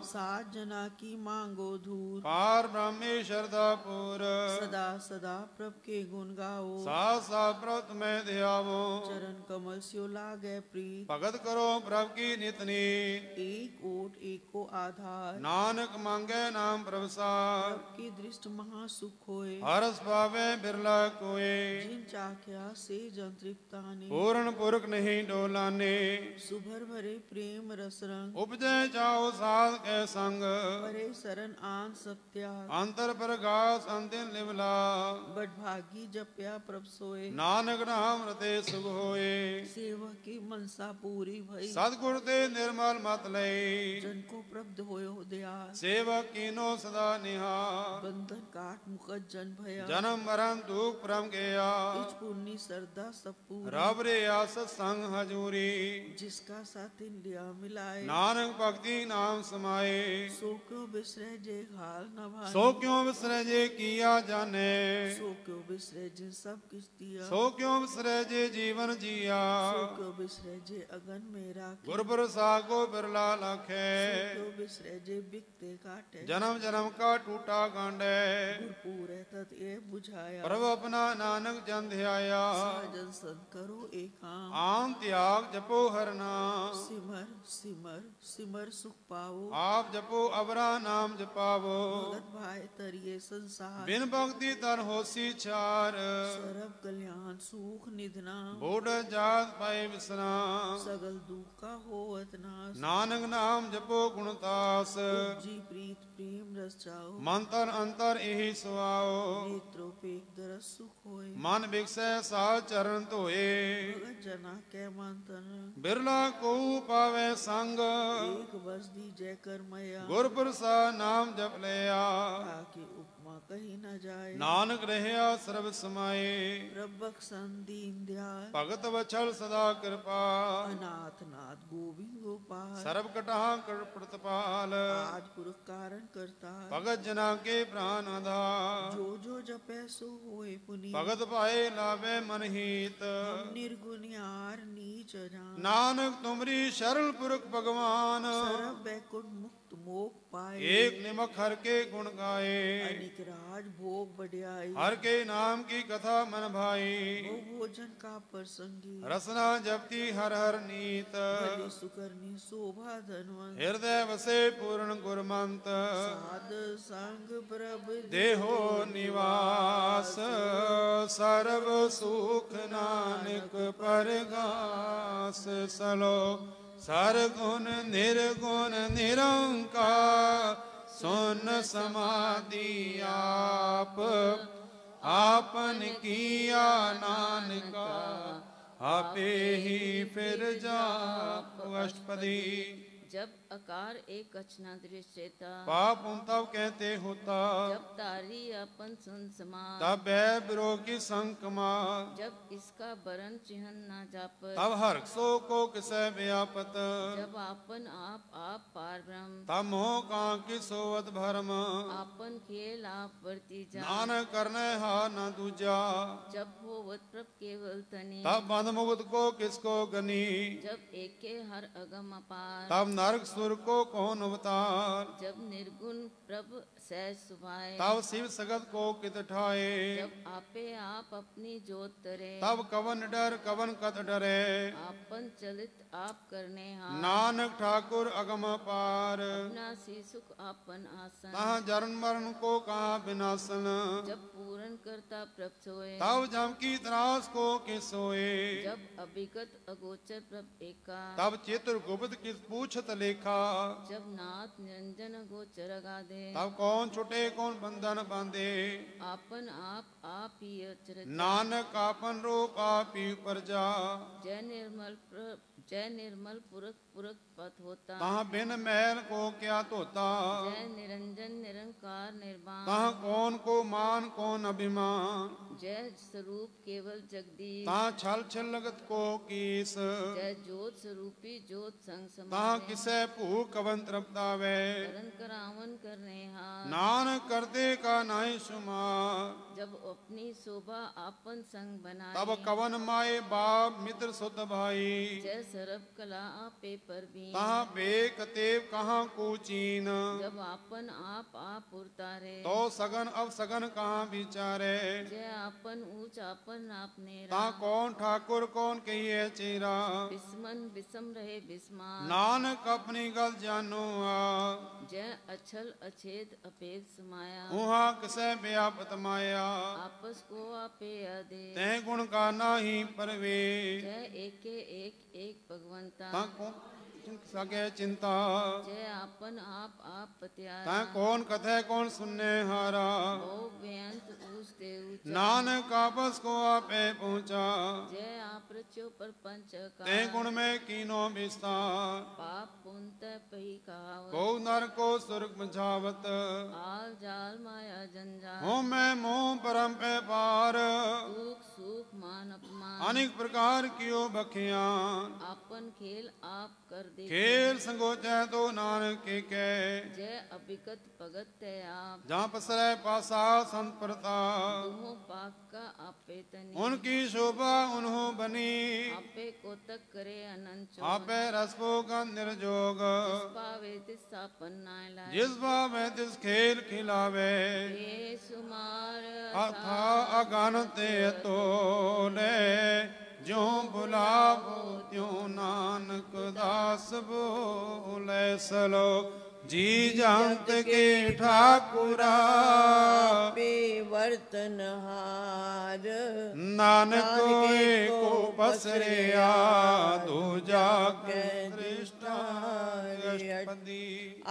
I: सात जना की मांगो धूत।
A: पार ब्रह्मे श्रद्धा पूर,
I: सदा सदा प्रभ के गुण गाओ।
A: सा प्रभ तुम्हें ध्यावो,
I: चरण कमल स्यो लागे प्रीत।
A: भगत करो प्रभ की नितनी,
I: एक ओट एक को आधार।
A: नानक मांगे नाम प्रभसार।
I: प्रभ की दृष्ट महासुख होए।
A: हरस पावे बिरला कोए,
I: जिन चाख्या से जन तृप्ताने।
A: पूर्ण पुरख नहीं डोलाने,
I: सुभर भरे प्रेम रस रंग।
A: उपजे जाओ साध के संग,
I: भरे शरण आन सत्याग।
A: अंतर प्रकाश अंतिम लिवला,
I: बड़भागी जप्या प्रभ सोए।
A: नानक नाम रते सुख होए।
I: सेवक की मनसा पूरी भई।
A: सतगुर ते निर्मल मत ले,
I: जन को प्रब्ध होयो दयाल।
A: सेवक कीनो सदा निहार।
I: बंधन काट मुकत जन भया।
A: जन्म मरण दुख परम गया,
I: इच पुण्य सरदा सब पूरी।
A: रब रे आस संग हजूरी।
I: जिसका साथ लिया मिलाए।
A: नानक भक्ति नाम समाए,
I: सो क्यों बिसरे जे हाल न भाए।
A: सो क्यों बिसरे जे किया जाने,
I: सो क्यों बिसरे जे सब किस दिया।
A: सो क्यों बिसरे जे जीवन जिया।
I: सो क्यों बिसरे जे अगन मेरा।
A: गुर प्रसाद को बिरला लखे,
I: सो क्यों बिसरे जे बिकते काटे।
A: जन्म जन्म का टूटा गांडे,
I: गुर पूरे तत् ये बुझाया।
A: प्रभु अपना नानक जन ध्याया।
I: साजन संत करो एकाम।
A: आम त्याग जपो हरना,
I: सिमर सिमर सिमर सुख पाओ।
A: आप जपो अबरा नाम जपावो।
I: भगत भाई तरिए संसार।
A: बिन भक्ति तर होसी चार,
I: सरब कल्याण सुख निधना।
A: बूढ़ जात पाए विश्राम,
I: सगल दुख का होवत नाश।
A: नानक नाम जपो गुणतास।
I: जी प्रीत प्रेम रस चाओ।
A: मंतर अंतर यही सुआओ,
I: नेत्रोपेक दरस सुख होए।
A: मन बिकसे सा चरण धोए।
I: भगत जना के मंतन।
A: बिरला को पावे संग,
I: एक बस दी जय कर मया।
A: गुर प्रसाद नाम जप लिया,
I: ताकि उपमा कहीं न जाए।
A: नानक रहया सर्व समाये।
I: प्रभक दीन दयाल।
A: भगत वचल सदा कृपा,
I: अनाथ नाथ गोविंद गोपाल।
A: सर्व कटहा कर प्रतिपाल।
I: आज पुरख कारण करता।
A: भगत जना के प्राण आधार,
I: जो जो जपै सो होए पुनीत।
A: भगत पाए लावे मन हित।
I: निर्गुण यार नीच जान।
A: नानक तुमरी शरण पुरख भगवान,
I: सरब बैकुंठ मुक्त मोक्ष पाए।
A: एक निमक हर के गुण गाए।
I: अनिक राज भोग बढ़ियाई।
A: हर के नाम की कथा मन भाई।
I: वो भोजन का प्रसंगी।
A: रसना जपती हर हर नीत।
I: भली सुकरनी शोभा धनवंत।
A: हृदय वसे पूर्ण गुरमंत।
I: साध संग प्रभ
A: देहो निवास, सर्व सुख नानक परगास। सलो सरगुण निर्गुण निरंकार, सुन समाधि आप। आपन किया नानका, आपे ही फिर जाप। अष्टपदी
J: जब अकार एक अचना दृश्यता।
A: पाप तब कहते होता,
J: जब तारी अपन सुन समान।
A: तब विरोह की संकमा।
J: जब इसका बरन चिन्ह न जाप।
A: तब हर सो को किसे व्यापत।
J: जब आपन आप पार ब्रह्म।
A: तब मोह का की सोवत भरम।
J: आपन खेल आप वर्ती जा।
A: नानक करने हा न दूजा।
J: जब होवत प्रभ केवल तनी।
A: तब बंध मुक्त को किसको गनी।
J: जब एके हर अगम अपार।
A: तब नरक सुर को कौन अवतार।
H: जब निर्गुण प्रभ सहज सुभाए,
A: तब शिव सगत को कित ठाए।
H: जब आपे आप अपनी जोत तरे,
A: तब कवन डर कवन कत डरे।
H: आपन चलित आप करने हार,
A: नानक ठाकुर अगम पार।
H: अविनाशी सुख आपन आसन,
A: कहाँ जरण मरण को कहाँ विनाशन।
H: जब पूर्ण करता प्रभ सोए,
A: तब जम की त्रास को किस सोए।
H: जब अभिगत अगोचर प्रभ एका,
A: तब चित्र गुप्त किस पूछत लेखा।
H: जब नाथ निरंजन गोचर गादे,
A: तब कौन छुटे कौन बंधन बांधे।
H: आपन आप ही अचरज,
A: नानक आपन रूप आप ही प्रजा।
H: जय निर्मल पुरख पुरख पथ होता,
A: कहाँ बिन मैल को क्या धोता।
H: जय निरंजन निरंकार निर्वाण,
A: कहाँ कौन को मान कौन अभिमान।
H: जय स्वरूप केवल जगदीश,
A: कहाँ छल छल लगत को कीस।
H: जय ज्योत स्वरूपी ज्योत संग
A: कहाँ
H: समाये,
A: किसे भू कवन तृप्तावे।
H: करण करावन करने हार,
A: नानक करते का नाई सुमार।
H: जब अपनी शोभा आपन संग बनाई,
A: तब कवन माए बाप मित्र सुत भाई।
H: जय सरब कला आपे पर भी,
A: कहाँ बेक तेव कहाँ कुचीन।
H: जब आपन आप उतारे,
A: तो सगन अब सगन कहाँ विचारे।
H: जय आपन ऊंच आपन आपने,
A: कहाँ कौन ठाकुर कौन कहिए चेरा।
H: बिस्मन बिसम रहे बिस्मार,
A: नानक अपनी गल जानो आ।
H: जय अछल अछेद अपेद समाया,
A: उहाँ किसे व्यापत माया।
H: आपस को आपे आदे,
A: ते गुण का नाही परवे।
H: जय एके एक भगवंता,
A: ता कौन सके चिंता।
H: जय आपन आप पत्यारा,
A: ता कौन कथे कौन सुनने हारा।
H: ओ बेअंत ऊंचते ऊंचा,
A: नानक आपस को आपे पहुँचा।
H: जय आप रचो पर पंच का,
A: ते गुण में कीनो विस्तार।
H: पाप पुण्य पही कहावत,
A: को नर को सुर्ग बुझावत।
H: आल जाल माया जंजाल,
A: हो मैं मोह परम पे पार।
H: दुख सुख मान अपमान,
A: अनेक प्रकार कियो बखियान।
H: आपन खेल आप कर दे,
A: खेल संगोचै तो नानक के कह।
H: जय अभिगत भगत ते आप,
A: जहाँ पसरे पासा संत प्रताप।
H: तुहो पाक का आपे तनी,
A: उनकी शोभा उन्हों बनी।
H: आपे कोतक करे अनंत चोन,
A: आपे रसपो गंध निर्जोग।
H: जिस पावे तिस आपन नाय लाए,
A: जिस भावे तिस खेल खिलावे।
H: हे सुमार
A: अथा अगनते तोले। जो बुलावो त्यों नानक दास बोले। सलोक जी जंत के ठाकुरा।
L: वर्तन हार
A: नानक को पसरिया। दूजा के दृष्टा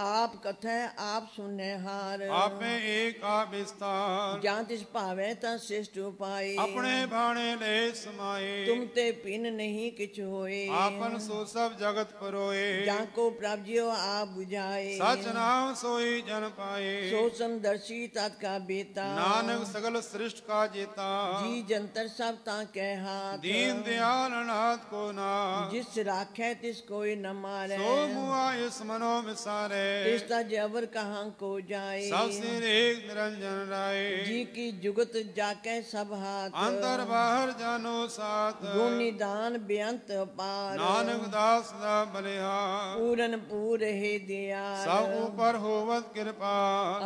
L: आप कथे आप सुने हार।
A: आप में एक आप विस्तार।
L: जान तिस पावे ता श्रेष्ठ उपाय।
A: अपने भाणे ले समाये।
L: तुम ते पिन नहीं किछ होए।
A: आपन सो सब जगत परोए।
L: जाको प्राप्जियो आप बुझाए।
A: सच नाम सोई जन पाए।
L: सो समदर्शी तत्का बेता।
A: नानक सगल सृष्ट का जेता।
L: जी जंतर सब ता कह हाथ।
A: दीन दयाल नाथ को नाथ।
L: जिस राखे तिस कोई न मारे।
A: सो मुआ इस मनो विसारे।
L: रिश्ता जबर कहाँ को जाए।
A: सब सिर एक निरंजन राय।
L: जी की जुगत जाके सब हाथ।
A: अंतर बाहर जानो साथ।
L: गुण निदान बेअंत पार।
A: नानक दास दा बलिहार।
L: पूरन पूर है दिया।
A: सब ऊपर होवत कृपा।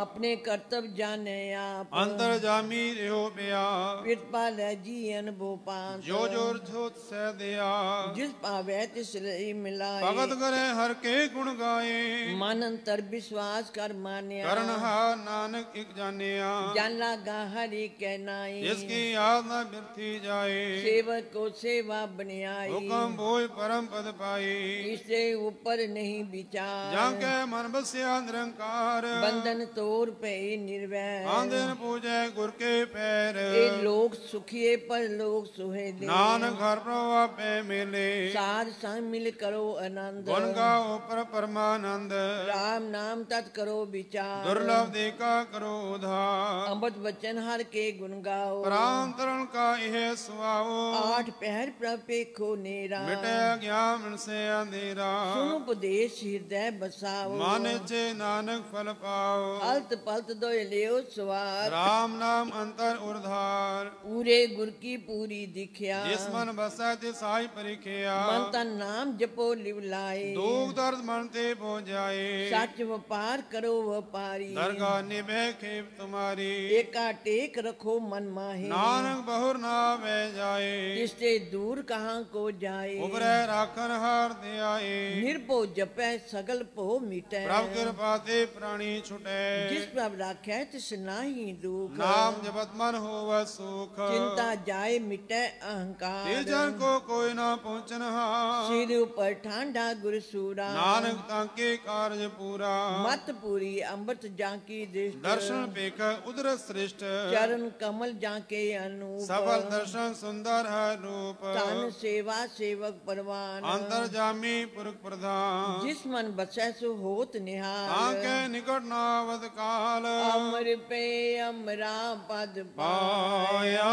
L: अपने कर्तव्य जाने आप।
A: अंतर जामी रहो बिया।
L: कृपा ले जी अनुभव पान।
A: जो जोर जोत से दिया।
L: जिस पावे तिस लई मिलाए।
A: भगत करे हर के गुण गाए।
L: मन अंतर विश्वास कर मान्या।
A: करण हार नानक एक जानिया।
L: जान लगा हरि के नाई।
A: जिसकी याद न बिरथी जाए।
L: सेवक को सेवा बनियाई।
A: हुक्म बोल परम पद पाई।
L: इससे ऊपर नहीं विचार।
A: जाके मन बस्या निरंकार।
L: बंधन तोड़ पे निर्वैर।
A: आंदन पूजे गुर के पैर।
L: ये लोग सुखिए पर लोग सुहेले।
A: नानक घर प्रभा पे मिले।
L: साध संग मिल करो आनंद।
A: गुण गाओ पर परमानंद।
L: राम नाम तत् करो विचार।
A: दुर्लभ देखा करो उधार।
L: अमृत वचन हर के गुण गाओ।
A: प्रांतरण का यह सुहाओ।
L: आठ पहर प्रपेखो नेरा।
A: मिटे ज्ञान से अंधेरा।
L: सुन उपदेश हृदय बसाओ।
A: माने चे नानक फल पाओ।
L: अलत पलत दो लियो सवार।
A: राम नाम अंतर उर्धार।
L: पूरे गुर की पूरी दिख्या।
A: जिस मन बसा तिस आई परिख्या।
L: मन तन नाम जपो लिवलाए।
A: दुख दर्द मन पूर्ण ते हो जाए।
L: सच व्यापार करो व्यापारी,
A: दरगाह निभे खेप तुम्हारी।
L: एका टेक रखो मन माहे,
A: नानक बहुर ना बह जाए।
L: जिससे दूर कहाँ को जाए।
A: उबरे राखन हार दे आए।
L: निर्भो जपै सगल भो मिटै,
A: प्रभ कृपा ते प्राणी छुटे।
L: जिस प्रभ राखै तिस नाहि दुख,
A: नाम जपत मन होवै सुख।
L: चिंता जाए मिटै अहंकार,
A: तिलजन को कोई ना पहुँचन हार।
L: सिर ऊपर ठांडा गुरसूरा,
A: नानक ताके कार्य पूरा।
L: मत पूरी अमृत जाकी दृष्ट,
A: दर्शन पेख उदर श्रेष्ठ।
L: चरण कमल जाके अनूप,
A: सबल दर्शन सुंदर है रूप।
L: तन सेवा सेवक परवान,
A: अंतर जामी पुरख प्रधान।
L: जिस मन बसै सो होत निहाल,
A: ताके निकट नावत काल।
L: अमर पे अमरा पद
A: पाया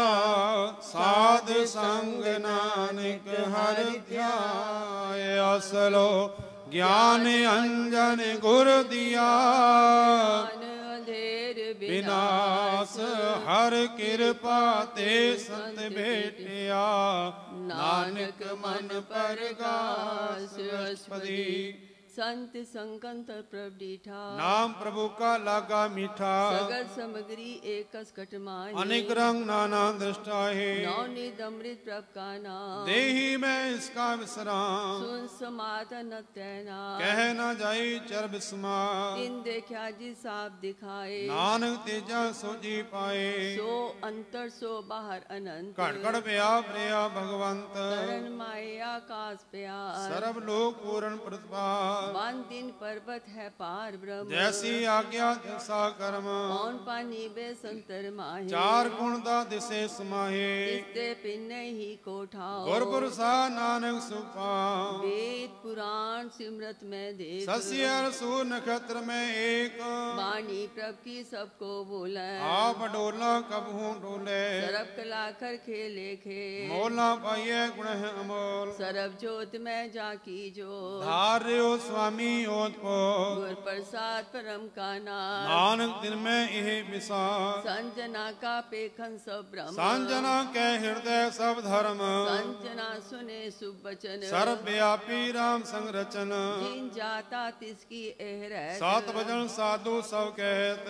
A: साध संग नानक हर ध्याय। असलो ज्ञान अंजन गुर दिया, विनाश हर कृपा ते संत भेटिया। नानक मन परगास अष्टपदी।
M: संत संकंत प्रभ डीठा,
A: नाम प्रभु का लागा मीठा।
M: सगर समग्री एक कसकट माही,
A: अनेक रंग नाना दृष्टा है।
M: नवनीत अमृत प्रभ का नाम,
A: देही में इसका विश्राम।
M: सुन समातन तैना,
A: कह न जाई चर विस्मार।
M: इन देखा जी साफ दिखाए,
A: नानक तेजा सोजी पाए।
M: सो अंतर सो बाहर अनंत,
A: कड़कड़ व्याप रया भगवंत।
M: करण माया आकाश प्यार,
A: सर्व लोक पूर्ण प्रतिपाल।
M: वन दिन पर्वत है पार ब्रह्म,
A: जैसी आज्ञा तैसा कर्म।
M: कौन पानी बे संतर माहे,
A: चार गुण दा दिसे समाहे।
M: तिसते पिन्ने ही कोठाओ,
A: गुर पुरुषा नानक सुपा।
M: वेद पुराण सिमरत में देख,
A: सस्यर सूर नक्षत्र में एक।
M: वाणी प्रभ की सबको बोले,
A: आप डोला कब हूँ डोले।
M: सरब कला कर खेले खेल,
A: मोला पाइये गुण है अमोल।
M: सरब जोत में जाकी जो,
A: धार्यो स्वामी ओत को।
M: गुर प्रसाद परम का नाम,
A: नानक दिन में यह विसार।
M: संजना का पेखन सब ब्रह्म,
A: संजना के हृदय सब धर्म।
M: संजना सुने शुभ वचन,
A: सर्वव्यापी राम संग रचन।
M: जिन जाता तिसकी एहरत,
A: सात भजन साधु सब कहत।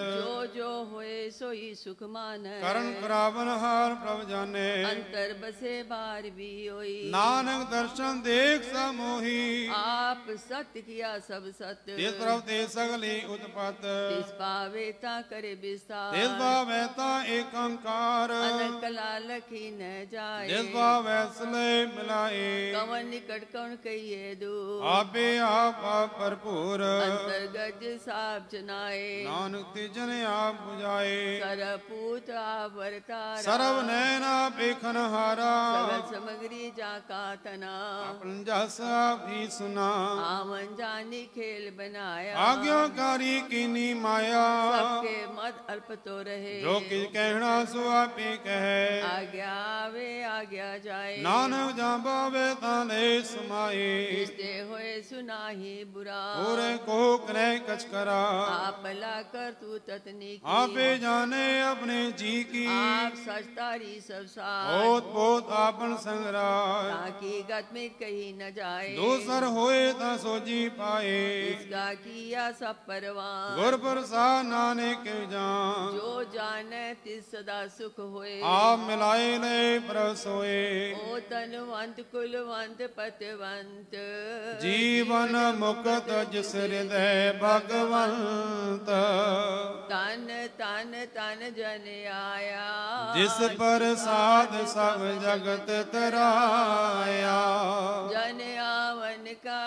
M: जो होए सोई सुख मान,
A: करण करावन हार प्रभ जाने।
M: अंतर बसे बार भी होई,
A: नानक दर्शन देख समोही।
M: आप सत्य किया सब सत्य,
A: तिस प्रभ ते सगली उत्पत।
M: तिस पावेता करे विस्तार,
A: तिस भावेता एक अंकार।
M: अनक कला लखी न जाए,
A: जिस भावैसले मिलाए।
M: कवन निकट कौन कहिए दू,
A: आपे आप भरपूर।
M: अंतर्गज साप जनाए,
A: नानक तिजन आप बुझाए।
M: सरपूत आवरतारा,
A: सर्व नैना पेखन हारा।
M: सगल समग्री जाका तना,
A: अपन जस भी सुना।
M: आवन जानी खेल बनाया,
A: आज्ञाकारी कीनी माया।
M: सबके मद अल्प तो रहे,
A: जो किस कहना सो आपे कहे।
M: आज्ञा आवे आज्ञा जाए,
A: नानक जाबावे ताले समाए।
M: इसते होए सुनाही बुरा,
A: पूरे को करे कछ करा।
M: आप ला कर तू ततनी की,
A: आपे जाने अपने जी की।
M: आप सच तारी सब साथ,
A: ओत पोत आपन संग्राह।
M: ताकि गत में कहीं न जाए,
A: दूसर होए ता सोजी पाए।
M: इसका किया सब परवान,
A: गुर प्रसाद नानक जान।
M: जो जाने तिस सदा सुख होए,
A: आप मिलाए ले प्रसोए।
M: ओ तनवंत कुलवंत पतवंत,
A: जीवन मुक्त जिस हृदय भगवंत।
M: तन तन तन जन आया,
A: जिस प्रसाद सब जगत तराया।
M: जन आवन का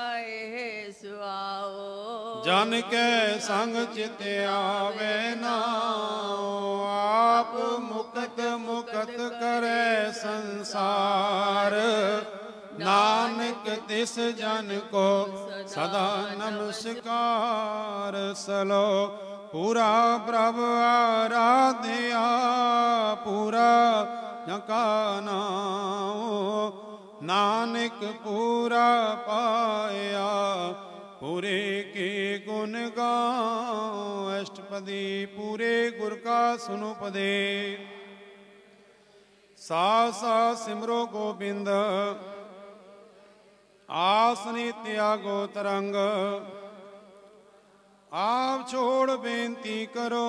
M: सुआओ,
A: जन के संग चित आवे नाओ। आप मुक्त मुक्त करे संसार। नानक तिस जन को सदा नमस्कार। सलो पूरा प्रभ आराध्या, पूरा जका नाम। नानक पूरा पाया, पूरे के गुण गाओ। अष्टपदी पूरे गुर का सुनो पदे। सा सिमरो गोबिंद, आसनी त्यागो तरंग। ਆਪ ਛੋੜ ਬੇਨਤੀ ਕਰੋ।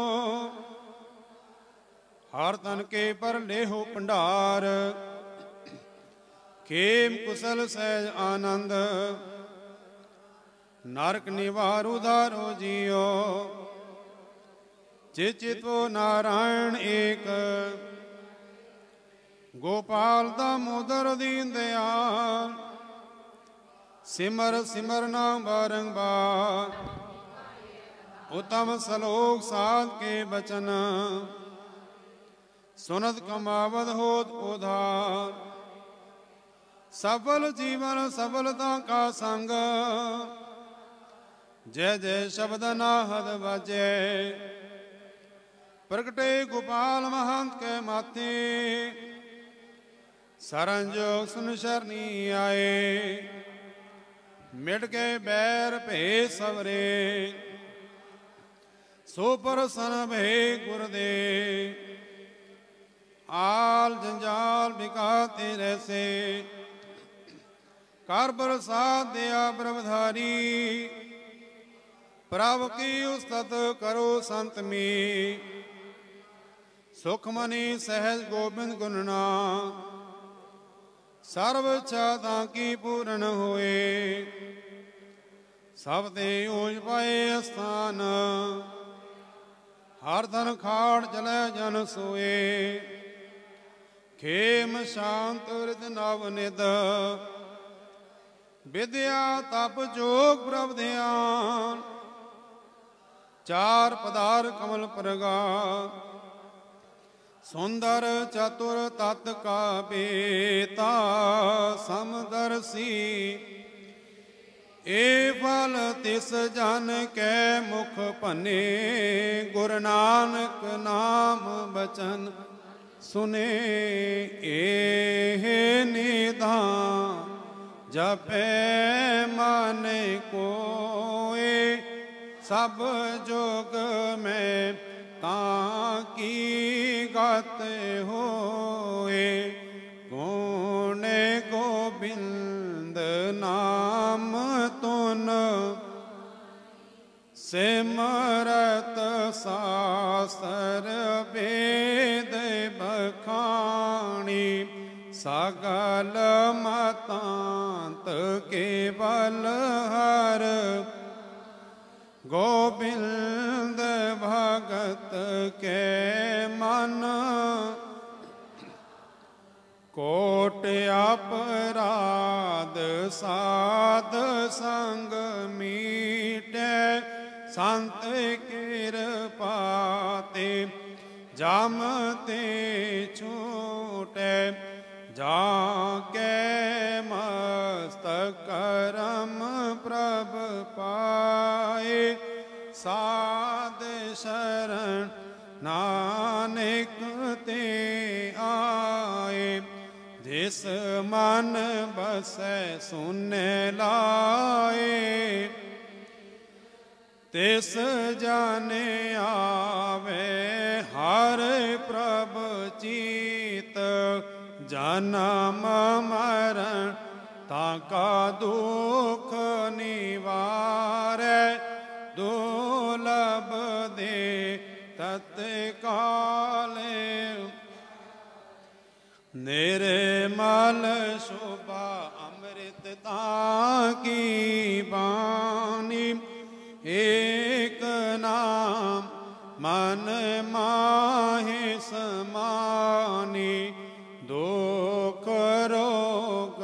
A: ਹਰ ਤਨ ਕੇ ਪਰ ਲੇਹੋ ਭੰਡਾਰ, ਖੇਮ ਕੁਸਲ ਸਹਿਜ ਆਨੰਦ। ਨਰਕ ਨਿਵਾਰ ਉਧਾਰੋ ਜੀਓ, ਚਿਤੋ ਨਾਰਾਇਣ ਏਕ। ਗੋਪਾਲ ਦਾਮੋਦਰ ਦੀਨ ਦਿਆਲ, ਸਿਮਰ ਸਿਮਰ ਨਾਮ ਬਾਰੰਬਾਰ। ਉਤਮ ਸਲੋਕ ਸਾਧ ਕੇ ਬਚਨ, ਸੁਨਤ ਕਮਾਵਦ ਹੋਤ ਉਧਾਰ। ਸਫਲ ਜੀਵਨ ਸਫਲਤਾ ਕਾ ਸੰਗ, ਜੈ ਜੈ ਸ਼ਬਦ ਨਾਹਦ ਵਾਜੈ। ਪ੍ਰਗਟੇ ਗੋਪਾਲ ਮਹੰਤ ਕੇ ਮਾਥੇ, ਸਰੰਜੋਗ ਸੁਨ ਸ਼ਰਨੀ ਆਏ। ਮਿਟ ਕੇ ਬੈਰ ਭੇ ਸਵਰੇ, ਸੋ ਪਰਸਨ ਭੇ ਗੁਰ ਦੇ। ਆਲ ਜੰਜਾਲ ਬਿਕਾਤੇ ਰਹਿਸੇ, ਕਰ ਪ੍ਰਸਾਦ ਦਿਆ ਪ੍ਰਭਧਾਰੀ। ਪ੍ਰਭ ਕੀ ਉਸਤਤ ਕਰੋ ਸੰਤ ਮੀ, ਸੁਖ ਮਨੀ ਸਹਿਜ ਗੋਬਿੰਦ ਗੁਣਨਾ। ਸਰਬ ਇੱਛਾ ਕੀ ਪੂਰਨ ਹੋਏ, ਸਭ ਤੇ ਊਜ ਪਾਏ ਅਸਥਾਨ। ਹਰ ਧਨ ਖਾੜ ਚਲੇ ਜਨ ਸੋਏ, ਖੇਮ ਸ਼ਾਂਤ ਰਿਤ ਨਵ ਨਿਦ। ਵਿਦਿਆ ਤਪ ਜੋਗ ਪ੍ਰਭ ਧਿਆਨ, ਚਾਰ ਪਦਾਰ ਕਮਲ ਪ੍ਰਗਾਤ। ਸੁੰਦਰ ਚਤੁਰ ਤਤ ਕਾ ਬੇਤਾ, ਸਮਦਰਸੀ। ਏ ਫਲ ਤਿਸ ਜਨ ਕੈ ਮੁਖ ਭੰਨੇ, ਗੁਰ ਨਾਨਕ ਨਾਮ ਬਚਨ ਸੁਨੇ। ਏ ਨਿਧਾਨ ਜਪੈ ਮਨ ਕੋਏ, ਸਭ ਜੋਗ ਮੈਂ ਤਾਂ ਕੀ ਗਤ ਹੋਏ। ਗੁਣ ਗੋਬਿੰਦ ਨਾਮ ਤੁਨ, ਸਿਮਰਤ ਸਾਸਤਰ ਵੇਦ ਬਖਾਣੀ। ਸਗਲ ਮਤਾਂਤ ਕੇਵਲ ਹਰ, ਗੋਬਿੰਦ ਭਗਤ ਕੇ ਮਨ। ਕੋਟ ਅਪਰਾਧ ਸਾਧ ਸੰਗ ਮੀਟੈ, ਸੰਤ ਕਿਰਪਾ ਤੇ ਜਮ ਤੇ ਛੂਟੈ। ਜਾ ਕੇ ਮਸਤਕ ਕਰਮ ਪ੍ਰਭ ਪਾਏ, ਸਾਧ ਸ਼ਰਨ ਨਾਨਕ ਤੇ ਆਏ। ਜਿਸ ਮਨ ਬਸੈ ਸੁਨੈ ਲਾਏ, ਤਿਸ ਜਨ ਆਵੇ ਹਰ ਪ੍ਰਭ ਚੀਤ। ਜਨਮ ਮਰਨ ਤਾਂ ਕਾ ਦੁਖ ਨਿਵਾਰੈ, ਦੁਰਲਭ ਦੇ ਤਤਕਾਲ। ਨਿਰਮਲ ਸ਼ੋਭਾ ਅੰਮ੍ਰਿਤ ਤਾਂ ਕੀ ਬਾਣੀ। ਏਕ ਨਾਮ ਮਨ ਮਾਹਿ ਸਮਾਨੀ। ਦੁਖ ਰੋਗ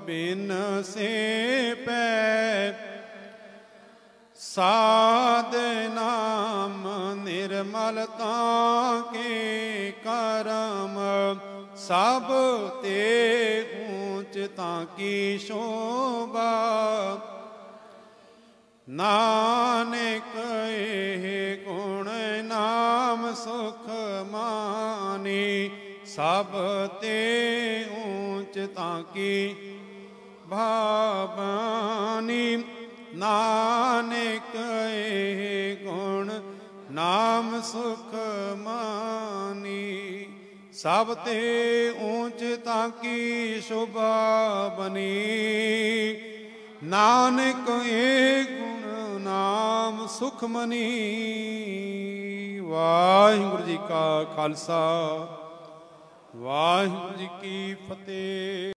A: ਬਿਨ ਸੇ ਪੈ, ਸਾਧ ਨਾਮ ਨਿਰਮਲਤਾ ਕੇ ਕਰਮ। ਸਭ ਤੇ ਊਚ ਤਾਂ ਕੀ ਸ਼ੋਭਾ, ਨਾਨਕ ਇਹ ਗੁਣ ਨਾਮ ਸੁਖ ਮਾਨੀ। ਸਭ ਤੇ ਊਚ ਤਾਂ ਕੀ ਭਾਵਾਨੀ। ਨਾਨਕ ਇਹ ਗੁਣ ਨਾਮ ਸੁਖ ਮਾਨੀ। ਸਭ ਤੇ ਊਚ ਤਾਂ ਕੀ ਸ਼ੋਭਾ ਬਨੀ। ਨਾਨਕ ਇਹ ਗੁਣ ਨਾਮ ਸੁਖਮਨੀ। ਵਾਹਿਗੁਰੂ ਜੀ ਕਾ ਖਾਲਸਾ, ਵਾਹਿਗੁਰੂ ਜੀ ਕੀ ਫਤਿਹ।